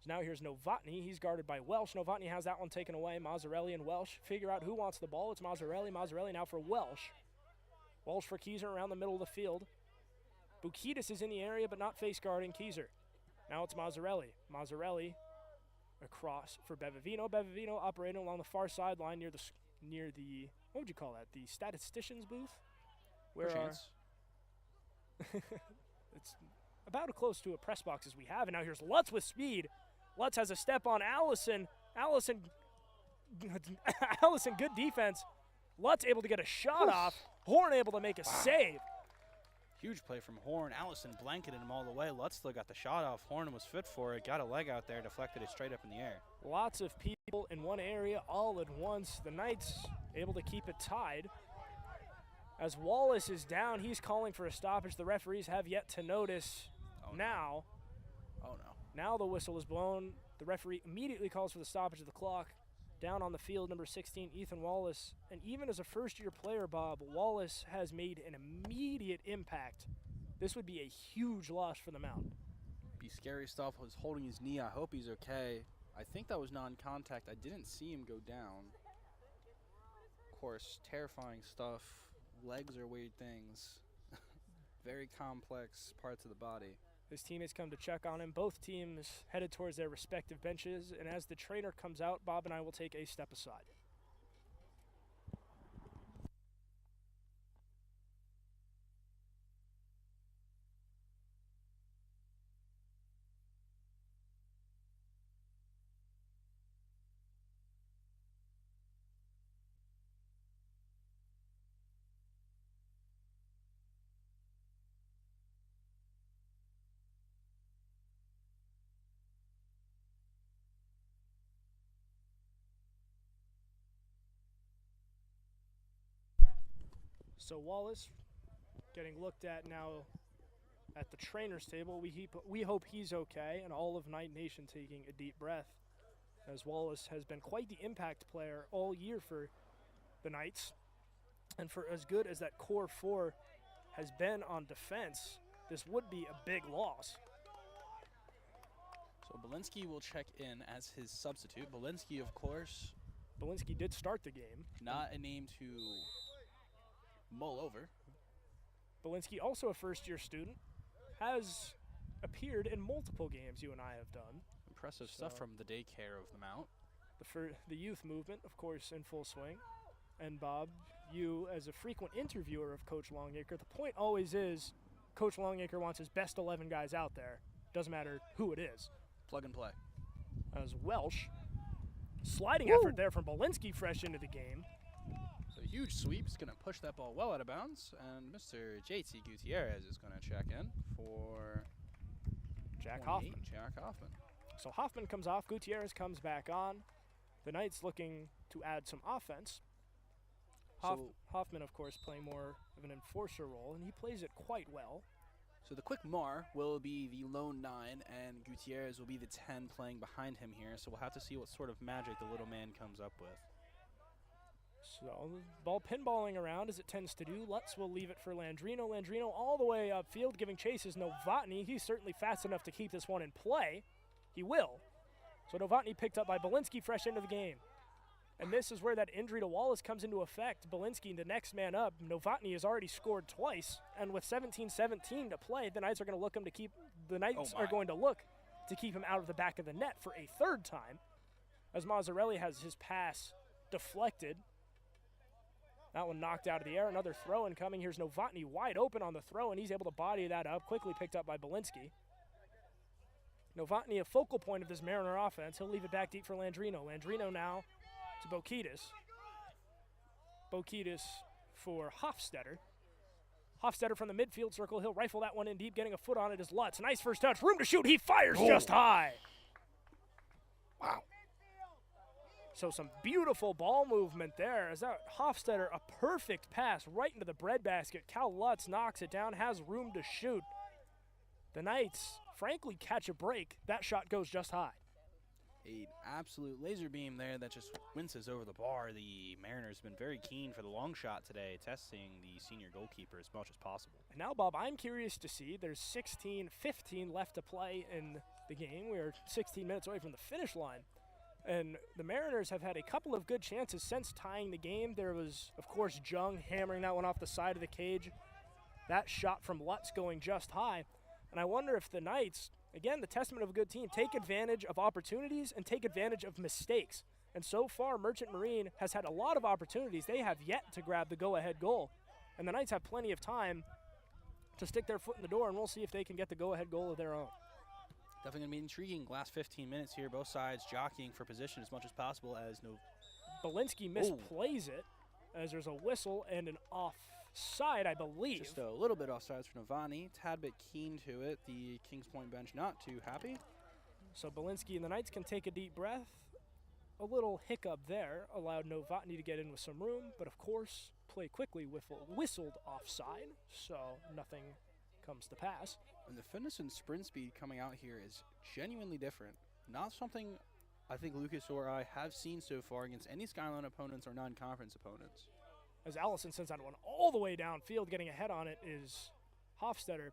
So now here's Novotny. He's guarded by Welsh. Novotny has that one taken away. Mazzarelli and Welsh figure out who wants the ball. It's Mazzarelli. Mazzarelli now for Welsh. Welsh for Keyser around the middle of the field. Bukidis is in the area, but not face guarding Keyser. Now it's Mazzarelli. Mazzarelli across for Bevavino. Bevavino operating along the far sideline near the what would you call that? The statistician's booth? Where it's about as close to a press box as we have. And now here's Lutz with speed. Lutz has a step on Allison. Allison, good defense. Lutz able to get a shot off. Horn able to make a save. Huge play from Horn. Allison blanketed him all the way. Lutz still got the shot off. Horn was fit for it. Got a leg out there. Deflected it straight up in the air. Lots of people in one area all at once. The Knights able to keep it tied. As Wallace is down, he's calling for a stoppage. The referees have yet to notice. Now the whistle is blown. The referee immediately calls for the stoppage of the clock. Down on the field, number 16, Ethan Wallace. And even as a first-year player, Bob, Wallace has made an immediate impact. This would be a huge loss for the Mount. Be scary stuff. Was holding his knee. I hope he's okay. I think that was non-contact. I didn't see him go down. Of course, terrifying stuff. Legs are weird things. Very complex parts of the body. His teammates come to check on him. Both teams headed towards their respective benches, and as the trainer comes out, Bob and I will take a step aside. So Wallace getting looked at now at the trainer's table. We hope he's okay, and all of Knight Nation taking a deep breath, as Wallace has been quite the impact player all year for the Knights. And for as good as that core four has been on defense, this would be a big loss. So Belinsky will check in as his substitute. Belinsky, of course. Belinsky did start the game. Not a name to mull over. Belinsky, also a first-year student, has appeared in multiple games you and I have done. Impressive stuff from the daycare of the Mount. The youth movement, of course, in full swing. And Bob, you as a frequent interviewer of Coach Longacre, the point always is Coach Longacre wants his best 11 guys out there. Doesn't matter who it is. Plug and play. As Welsh, sliding effort there from Belinsky fresh into the game. So huge sweep. He's going to push that ball well out of bounds. And Mr. JT Gutierrez is going to check in for Jack Hoffman. Jack Hoffman. So Hoffman comes off. Gutierrez comes back on. The Knights looking to add some offense. Hoffman, of course, playing more of an enforcer role, and he plays it quite well. So the quick Mar will be the lone 9, and Gutierrez will be the 10 playing behind him here. So we'll have to see what sort of magic the little man comes up with. So ball pinballing around as it tends to do. Lutz will leave it for Landrino. Landrino all the way upfield giving chase is Novotny. He's certainly fast enough to keep this one in play. He will. So Novotny picked up by Belinsky fresh into the game. And this is where that injury to Wallace comes into effect. Belinsky, the next man up. Novotny has already scored twice, and with 17-17 to play, the Knights are going to look him to keep. The Knights are going to look to keep him out of the back of the net for a third time, as Mazzarelli has his pass deflected. That one knocked out of the air. Another throw incoming. Here's Novotny wide open on the throw, and he's able to body that up. Quickly picked up by Belinsky. Novotny, a focal point of this Mariner offense. He'll leave it back deep for Landrino. Landrino now to Bokitis. Bokitis for Hofstetter. Hofstetter from the midfield circle. He'll rifle that one in deep, getting a foot on it is Lutz. Nice first touch. Room to shoot. He fires just high. Wow. So some beautiful ball movement there. As that Hofstetter, a perfect pass right into the breadbasket. Cal Lutz knocks it down, has room to shoot. The Knights, frankly, catch a break. That shot goes just high. An absolute laser beam there that just winces over the bar. The Mariners have been very keen for the long shot today, testing the senior goalkeeper as much as possible. And now, Bob, I'm curious to see. There's 15 left to play in the game. We're 16 minutes away from the finish line. And the Mariners have had a couple of good chances since tying the game. There was, of course, Jung hammering that one off the side of the cage. That shot from Lutz going just high. And I wonder if the Knights, again, the testament of a good team, take advantage of opportunities and take advantage of mistakes. And so far, Merchant Marine has had a lot of opportunities. They have yet to grab the go-ahead goal. And the Knights have plenty of time to stick their foot in the door, and we'll see if they can get the go-ahead goal of their own. Definitely going to be intriguing last 15 minutes here. Both sides jockeying for position as much as possible as Belinsky misplays it as there's a whistle and an offside, I believe. Just a little bit offsides for Novotny. Tad bit keen to it. The Kings Point bench not too happy. So Belinsky and the Knights can take a deep breath. A little hiccup there allowed Novotny to get in with some room, but of course, play quickly whistled offside, so nothing comes to pass. And the fitness and sprint speed coming out here is genuinely different. Not something I think Lucas or I have seen so far against any Skyline opponents or non-conference opponents. As Allison sends that one all the way downfield, getting ahead on it is Hofstetter.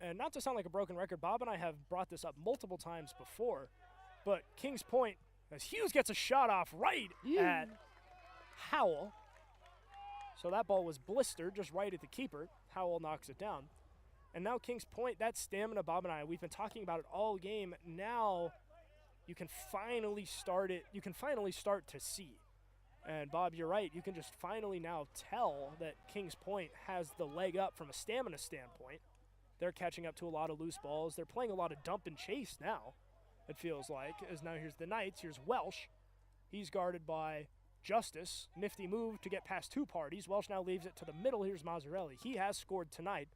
And not to sound like a broken record, Bob and I have brought this up multiple times before, But Kings Point, as Hughes gets a shot off right at Howell. So that ball was blistered just right at the keeper. Howell knocks it down. And now Kings Point, that stamina, Bob and I, we've been talking about it all game. Now you can finally start it. You can finally start to see. And Bob, you're right. You can just finally now tell that Kings Point has the leg up from a stamina standpoint. They're catching up to a lot of loose balls. They're playing a lot of dump and chase now, it feels like. As now here's the Knights. Here's Welsh. He's guarded by Justice. Nifty move to get past two parties. Welsh now leaves it to the middle. Here's Mazzarelli. He has scored tonight.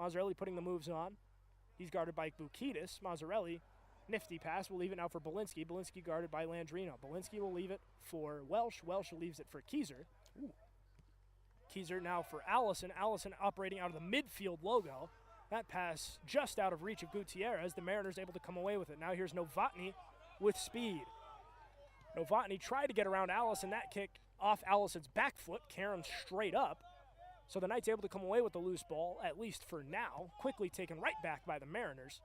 Mazzarelli putting the moves on. He's guarded by Bukidis. Mazzarelli, nifty pass. Will leave it now for Belinsky. Belinsky guarded by Landrino. Belinsky will leave it for Welsh. Welsh leaves it for Keyser. Keyser now for Allison. Allison operating out of the midfield logo. That pass just out of reach of Gutierrez. The Mariners able to come away with it. Now here's Novotny with speed. Novotny tried to get around Allison. That kick off Allison's back foot. Karam straight up. So the Knights able to come away with the loose ball, at least for now. Quickly taken right back by the Mariners.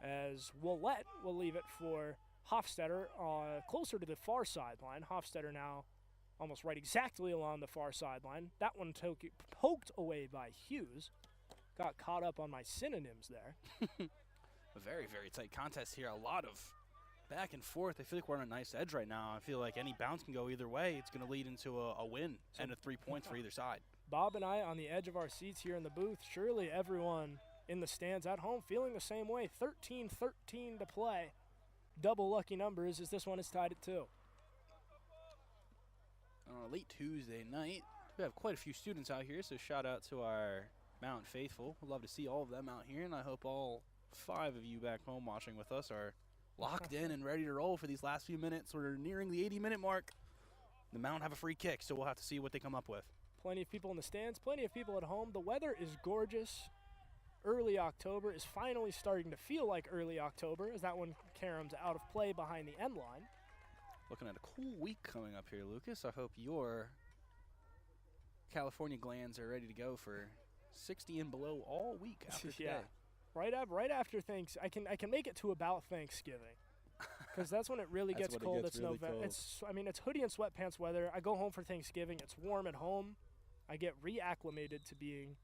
As Willett will leave it for Hofstetter closer to the far sideline. Hofstetter now almost right exactly along the far sideline. That one poked away by Hughes. Got caught up on my synonyms there. A very, very tight contest here. A lot of back and forth. I feel like we're on a nice edge right now. I feel like any bounce can go either way. It's going to lead into a win and a 3 points for either side. Bob and I on the edge of our seats here in the booth. Surely everyone in the stands at home feeling the same way. 13-13 to play. Double lucky numbers as this one is tied at 2. On a late Tuesday night, we have quite a few students out here, so shout out to our Mount Faithful. We'd love to see all of them out here, and I hope all 5 of you back home watching with us are locked in and ready to roll for these last few minutes. We're nearing the 80-minute mark. The Mount have a free kick, so we'll have to see what they come up with. Plenty of people in the stands, plenty of people at home. The weather is gorgeous. Early October is finally starting to feel like early October, as that one Karam's out of play behind the end line. Looking at a cool week coming up here, Lucas. I hope your California glands are ready to go for 60 and below all week after today. Right after I can make it to about Thanksgiving, because that's when it really gets cold. It's really November. cold. It's hoodie and sweatpants weather. I go home for Thanksgiving. It's warm at home. I get reacclimated to being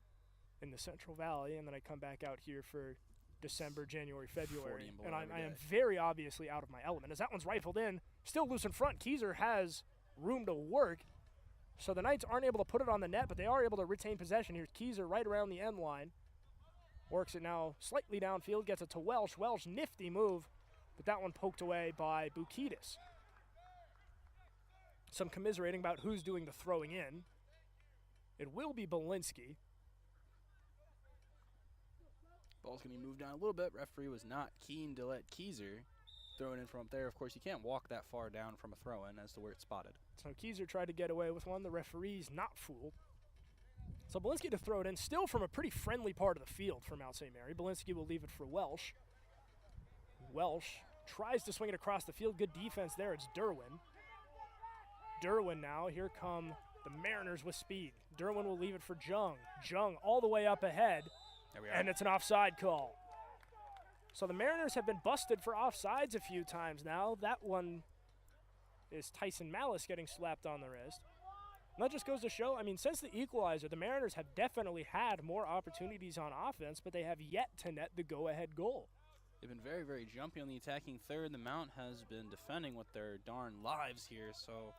in the Central Valley, and then I come back out here for December, January, February, and I am very obviously out of my element. As that one's rifled in, still loose in front. Keyser has room to work, so the Knights aren't able to put it on the net, but they are able to retain possession. Here's Keyser right around the end line. Works it now slightly downfield, gets it to Welsh. Welsh, nifty move, but that one poked away by Bukidis. Some commiserating about who's doing the throwing in. It will be Belinsky. Ball's going to be moved down a little bit. Referee was not keen to let Keyser throw it in from up there. Of course, you can't walk that far down from a throw-in as to where it's spotted. So Keyser tried to get away with one. The referee's not fooled. So Belinsky to throw it in, still from a pretty friendly part of the field for Mount St. Mary. Belinsky will leave it for Welsh. Welsh tries to swing it across the field. Good defense there. It's Derwin. Derwin now. Here come the Mariners with speed. Derwin will leave it for Jung. Jung all the way up ahead. There we are. And it's an offside call. So the Mariners have been busted for offsides a few times now. That one is Tyson Malice getting slapped on the wrist. And that just goes to show, since the equalizer, the Mariners have definitely had more opportunities on offense, but they have yet to net the go-ahead goal. They've been very, very jumpy on the attacking third. The Mount has been defending with their darn lives here, so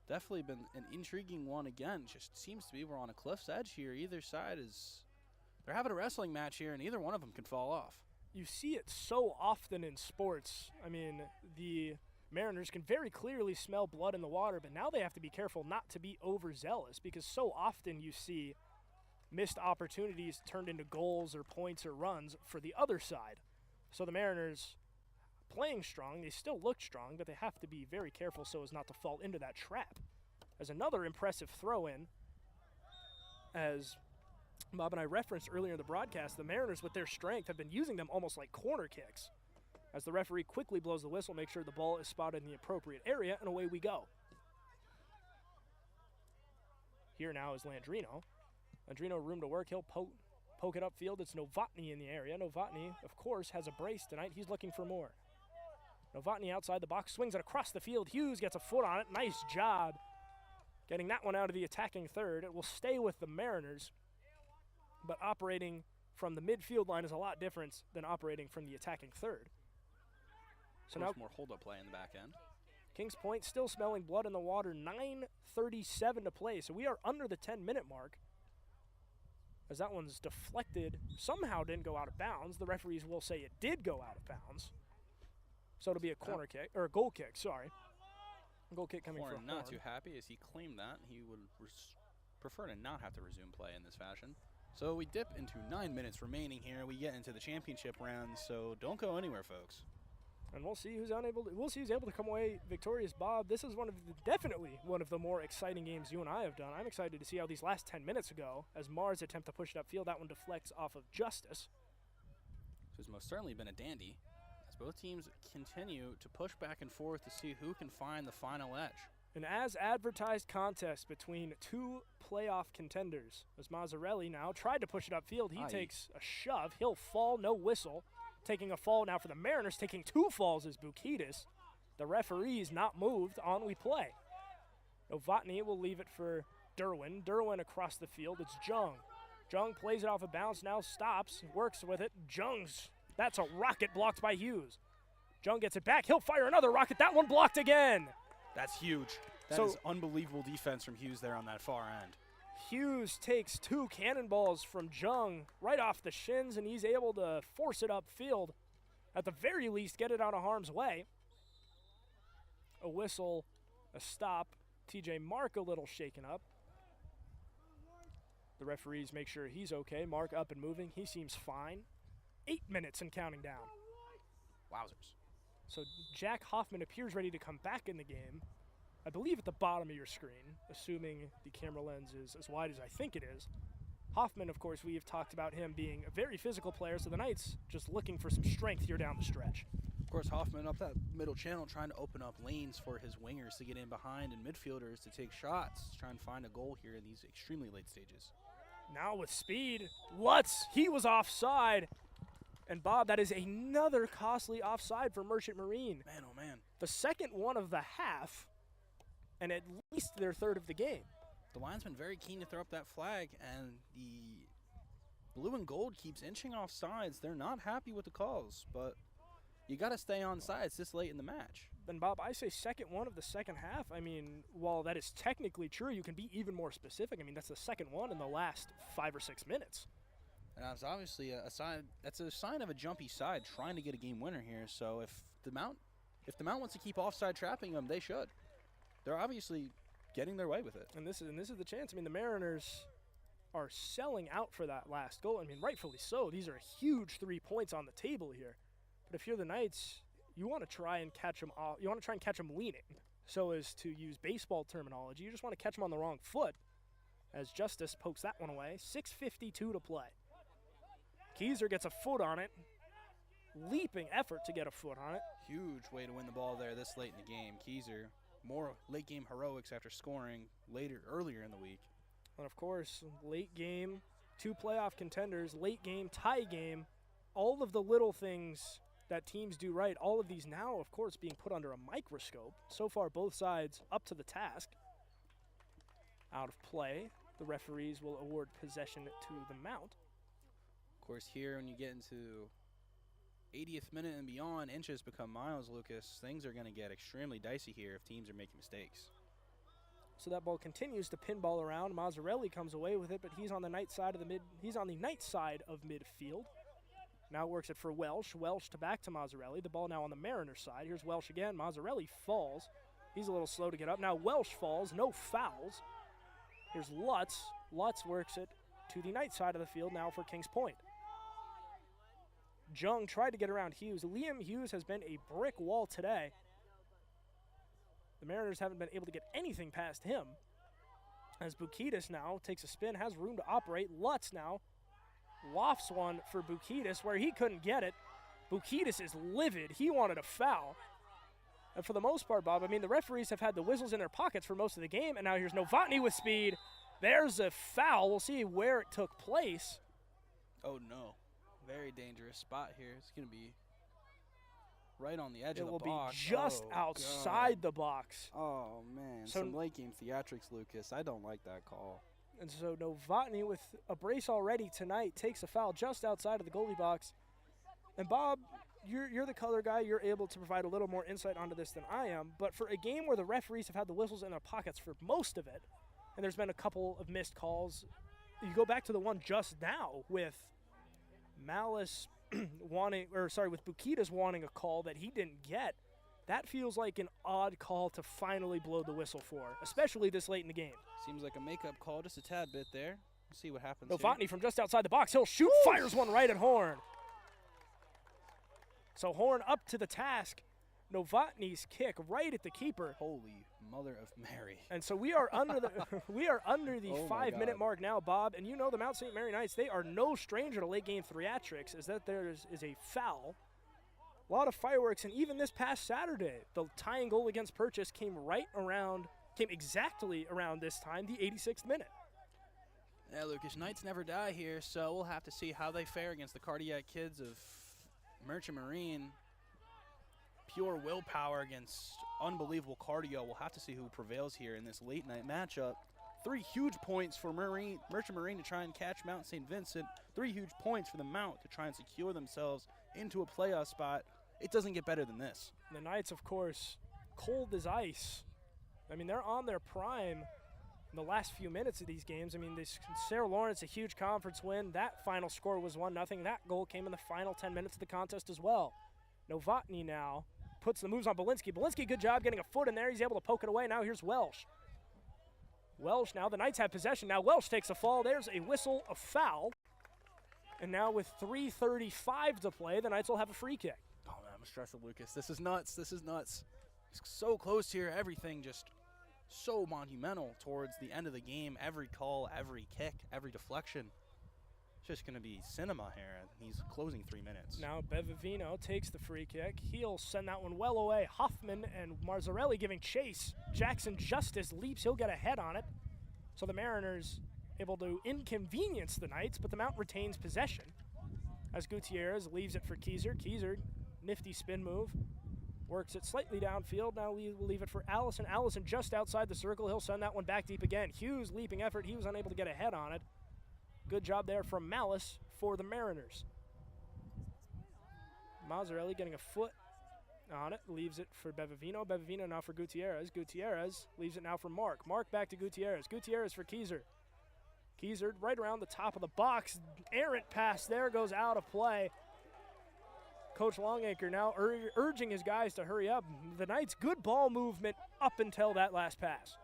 definitely been an intriguing one again. Just seems to be we're on a cliff's edge here. Either side they're having a wrestling match here, and either one of them can fall off. You see it so often in sports. The Mariners can very clearly smell blood in the water, but now they have to be careful not to be overzealous, because so often you see missed opportunities turned into goals or points or runs for the other side. So the Mariners playing strong, they still look strong, but they have to be very careful so as not to fall into that trap. As another impressive throw-in, as Bob and I referenced earlier in the broadcast, the Mariners with their strength have been using them almost like corner kicks. As the referee quickly blows the whistle, make sure the ball is spotted in the appropriate area, and away we go. Here now is Landrino. Landrino room to work. He'll poke it upfield. It's Novotny in the area. Novotny, of course, has a brace tonight. He's looking for more. Novotny outside the box, swings it across the field. Hughes gets a foot on it. Nice job getting that one out of the attacking third. It will stay with the Mariners, but operating from the midfield line is a lot different than operating from the attacking third. So now more hold-up play in the back end. Kings Point still smelling blood in the water. 9:37 to play, so we are under the 10-minute mark. As that one's deflected, somehow didn't go out of bounds. The referees will say it did go out of bounds. So it'll be a corner kick, or a goal kick, sorry. A goal kick coming from not too happy as he claimed that. He would prefer to not have to resume play in this fashion. So we dip into 9 minutes remaining here. We get into the championship round, so don't go anywhere, folks. And we'll see who's able to come away victorious. Bob, this is definitely one of the more exciting games you and I have done. I'm excited to see how these last 10 minutes go as Mars attempt to push it upfield. That one deflects off of Justice. So it's most certainly been a dandy as both teams continue to push back and forth to see who can find the final edge. An as advertised contest between two playoff contenders as Mazzarelli now tried to push it upfield. He takes a shove. He'll fall, no whistle. Taking a fall now for the Mariners, taking two falls is Bukidis. The referee's not moved, on we play. Novotny will leave it for Derwin. Derwin across the field, it's Jung. Jung plays it off a bounce, now stops, works with it. That's a rocket blocked by Hughes. Jung gets it back, he'll fire another rocket, that one blocked again. That's huge. That is unbelievable defense from Hughes there on that far end. Hughes takes two cannonballs from Jung right off the shins, and he's able to force it upfield. At the very least, get it out of harm's way. A whistle, a stop. TJ Mark a little shaken up. The referees make sure he's okay. Mark up and moving. He seems fine. 8 minutes and counting down. Wowzers. So Jack Hoffman appears ready to come back in the game. I believe at the bottom of your screen, assuming the camera lens is as wide as I think it is. Hoffman, of course, we have talked about him being a very physical player, so the Knights just looking for some strength here down the stretch. Of course, Hoffman up that middle channel trying to open up lanes for his wingers to get in behind and midfielders to take shots, trying to find a goal here in these extremely late stages. Now with speed, Lutz, he was offside. And Bob, that is another costly offside for Merchant Marine. Man, oh man. The second one of the half, and at least their third of the game. The linesman very keen to throw up that flag, and the blue and gold keeps inching off sides. They're not happy with the calls, but you got to stay on sides this late in the match. And Bob, I say second one of the second half. I mean, while that is technically true, you can be even more specific. I mean, that's the second one in the last 5 or 6 minutes. And that's obviously a sign. That's a sign of a jumpy side trying to get a game winner here. So if the Mount wants to keep offside trapping them, they should. They're obviously getting their way with it. And this is the chance. I mean, the Mariners are selling out for that last goal. I mean, rightfully so. These are huge 3 points on the table here. But if you're the Knights, you want to try and catch them off. You want to try and catch them leaning. So as to use baseball terminology, you just want to catch them on the wrong foot. As Justice pokes that one away. 6:52 to play. Keyser gets a foot on it. Leaping effort to get a foot on it. Huge way to win the ball there this late in the game. Keyser, more late game heroics after scoring earlier in the week. And of course, late game, 2 playoff contenders, late game, tie game, all of the little things that teams do right, all of these now, of course, being put under a microscope. So far, both sides up to the task. Out of play, the referees will award possession to the Mount. Of course, here when you get into 80th minute and beyond, inches become miles, Lucas. Things are going to get extremely dicey here if teams are making mistakes. So that ball continues to pinball around. Mazzarelli comes away with it, but he's on the Knight side of he's on the Knight side of midfield. Now works it for Welsh. Welsh to back to Mazzarelli. The ball now on the Mariners side. Here's Welsh again. Mazzarelli falls. He's a little slow to get up. Now Welsh falls. No fouls. Here's Lutz. Lutz works it to the Knight side of the field now for Kings Point. Jung tried to get around Hughes. Liam Hughes has been a brick wall today. The Mariners haven't been able to get anything past him. As Bukidis now takes a spin, has room to operate. Lutz now lofts one for Bukidis where he couldn't get it. Bukidis is livid. He wanted a foul. And for the most part, Bob, I mean, the referees have had the whistles in their pockets for most of the game, and now here's Novotny with speed. There's a foul. We'll see where it took place. Oh, no. Very dangerous spot here. It's going to be right on the edge It of the will box. be just Oh, outside God. the box. Oh, man. So- Some late game theatrics, Lucas. I don't like that call. And so Novotny, with a brace already tonight, takes a foul just outside of the goalie box. And Bob, you're the color guy. You're able to provide a little more insight onto this than I am. But for a game where the referees have had the whistles in their pockets for most of it, and there's been a couple of missed calls, you go back to the one just now with Malice with Bukitas wanting a call that he didn't get. That feels like an odd call to finally blow the whistle for, especially this late in the game. Seems like a makeup call, just a tad bit there. We'll see what happens. Novotny from just outside the box. He'll shoot, fires one right at Horn. So Horn up to the task. Novotny's kick right at the keeper. Holy mother of Mary. And so we are under the Oh my 5-minute God. mark now, Bob. And you know the Mount St. Mary Knights, they are no stranger to late game theatrics, is that there is a foul. A lot of fireworks, and even this past Saturday, the tying goal against Purchase came exactly around this time, the 86th minute. Yeah, Lucas, Knights never die here, so we'll have to see how they fare against the Cardiac Kids of Merchant Marine. Pure willpower against unbelievable cardio. We'll have to see who prevails here in this late night matchup. 3 huge points for Merchant Marine to try and catch Mount St. Vincent. 3 huge points for the Mount to try and secure themselves into a playoff spot. It doesn't get better than this. The Knights, of course, cold as ice. I mean, they're on their prime in the last few minutes of these games. I mean, Sarah Lawrence, a huge conference win. That final score was 1-0. That goal came in the final 10 minutes of the contest as well. Novotny now puts the moves on Belinsky. Belinsky, good job getting a foot in there. He's able to poke it away. Now here's Welsh. Welsh now, the Knights have possession. Now Welsh takes a fall. There's a whistle, a foul. And now with 3:35 to play, the Knights will have a free kick. Oh, man, I'm stressed, Lucas. This is nuts. This is nuts. It's so close here. Everything just so monumental towards the end of the game. Every call, every kick, every deflection. It's just going to be cinema here in these closing 3 minutes. Now Bevavino takes the free kick. He'll send that one well away. Hoffman and Marzarelli giving chase. Jackson Justice leaps. He'll get a head on it. So the Mariners able to inconvenience the Knights, but the Mount retains possession as Gutierrez leaves it for Keyser. Keyser, nifty spin move. Works it slightly downfield. Now we'll leave it for Allison. Allison just outside the circle. He'll send that one back deep again. Hughes leaping effort. He was unable to get a head on it. Good job there from Malice for the Mariners. Mazzarelli getting a foot on it. Leaves it for Bevavino. Bevavino now for Gutierrez. Gutierrez leaves it now for Mark. Mark back to Gutierrez. Gutierrez for Keyser. Keyser right around the top of the box. Errant pass there, goes out of play. Coach Longacre now urging his guys to hurry up. The Knights, good ball movement up until that last pass.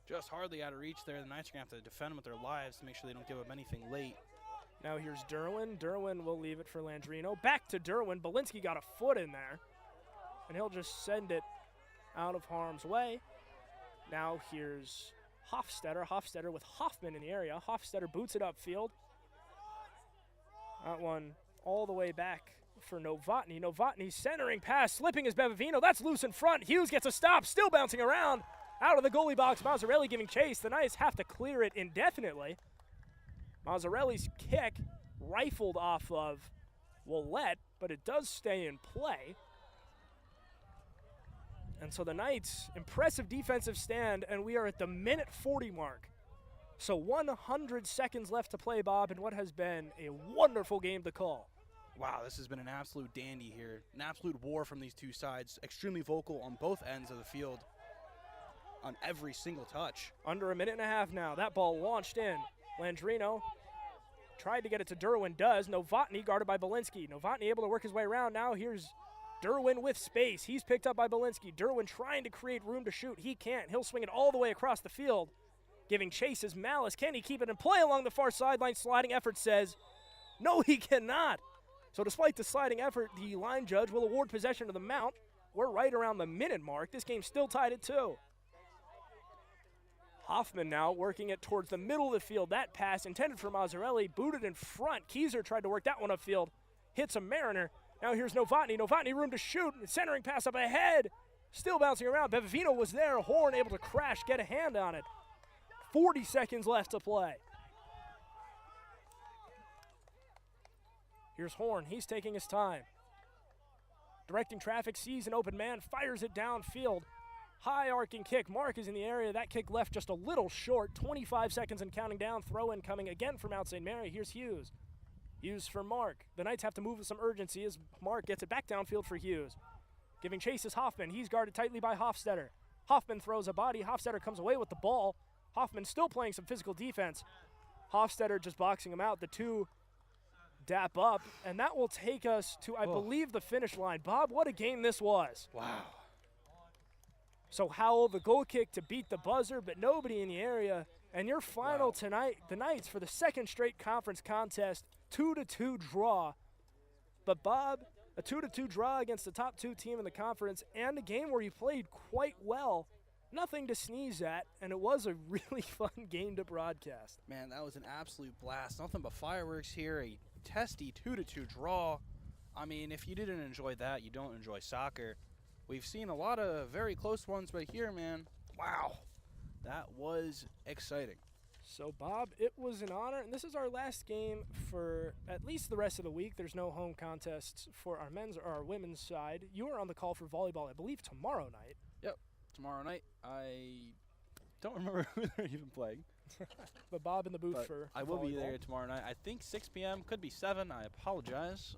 Just hardly out of reach there. The Knights are going to have to defend them with their lives to make sure they don't give up anything late. Now here's Derwin. Derwin will leave it for Landrino. Back to Derwin. Belinsky got a foot in there, and he'll just send it out of harm's way. Now here's Hofstetter. Hofstetter with Hoffman in the area. Hofstetter boots it upfield. That one all the way back for Novotny. Novotny centering pass, slipping his Bevavino. That's loose in front. Hughes gets a stop, still bouncing around. Out of the goalie box, Mazzarelli giving chase. The Knights have to clear it indefinitely. Mazzarelli's kick rifled off of Willette, but it does stay in play. And so the Knights, impressive defensive stand, and we are at the minute 40 mark. So 100 seconds left to play, Bob, in what has been a wonderful game to call. Wow, this has been an absolute dandy here. An absolute war from these two sides. Extremely vocal on both ends of the field on every single touch. Under a minute and a half now. That ball launched in. Landrino tried to get it to Derwin, does. Novotny guarded by Belinsky. Novotny able to work his way around. Now here's Derwin with space. He's picked up by Belinsky. Derwin trying to create room to shoot. He can't. He'll swing it all the way across the field. Giving chase is Malice. Can he keep it in play along the far sideline? Sliding effort says, no, he cannot. So despite the sliding effort, the line judge will award possession to the Mount. We're right around the minute mark. This game's still tied at 2. Hoffman now working it towards the middle of the field. That pass intended for Mazzarelli, booted in front. Keyser tried to work that one upfield. Hits a Mariner. Now here's Novotny. Novotny room to shoot. Centering pass up ahead. Still bouncing around. Bevavino was there. Horn able to crash, get a hand on it. 40 seconds left to play. Here's Horn. He's taking his time. Directing traffic, sees an open man, fires it downfield. High arcing kick. Mark is in the area. That kick left just a little short. 25 seconds and counting down. Throw in coming again for Mount St. Mary. Here's Hughes. Hughes for Mark. The Knights have to move with some urgency as Mark gets it back downfield for Hughes. Giving chase is Hoffman. He's guarded tightly by Hofstetter. Hoffman throws a body. Hofstetter comes away with the ball. Hoffman still playing some physical defense. Hofstetter just boxing him out. The two dap up, and that will take us to, I believe, the finish line. Bob, what a game this was. Wow. So Howell, the goal kick to beat the buzzer, but nobody in the area. And your final tonight, the Knights, for the second straight conference contest, 2-2 draw. But Bob, a 2-2 draw against the top 2 team in the conference, and a game where you played quite well. Nothing to sneeze at, and it was a really fun game to broadcast. Man, that was an absolute blast. Nothing but fireworks here, a testy 2-2 draw. I mean, if you didn't enjoy that, you don't enjoy soccer. We've seen a lot of very close ones, but here, man, wow, that was exciting. So, Bob, it was an honor, and this is our last game for at least the rest of the week. There's no home contests for our men's or our women's side. You are on the call for volleyball, I believe, tomorrow night. Yep, tomorrow night. I don't remember who they're even playing. But Bob in the booth But for I will be volleyball. there tomorrow night. I think 6 p.m., could be 7. I apologize.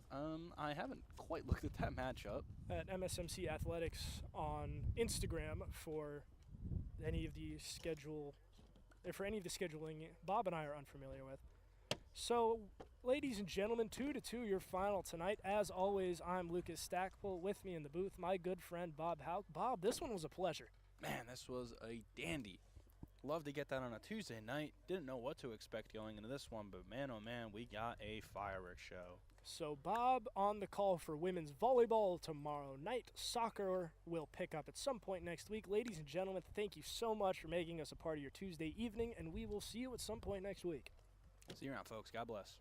I haven't quite looked at that matchup. At MSMC Athletics on Instagram for any of the scheduling Bob and I are unfamiliar with. So, ladies and gentlemen, 2-2 your final tonight. As always, I'm Lucas Stackpole. With me in the booth, my good friend Bob Hauk. Bob, this one was a pleasure. Man, this was a dandy. Love to get that on a Tuesday night. Didn't know what to expect going into this one, but man, oh man, we got a fireworks show. So Bob on the call for women's volleyball tomorrow night. Soccer will pick up at some point next week. Ladies and gentlemen, thank you so much for making us a part of your Tuesday evening, and we will see you at some point next week. See you around, folks. God bless.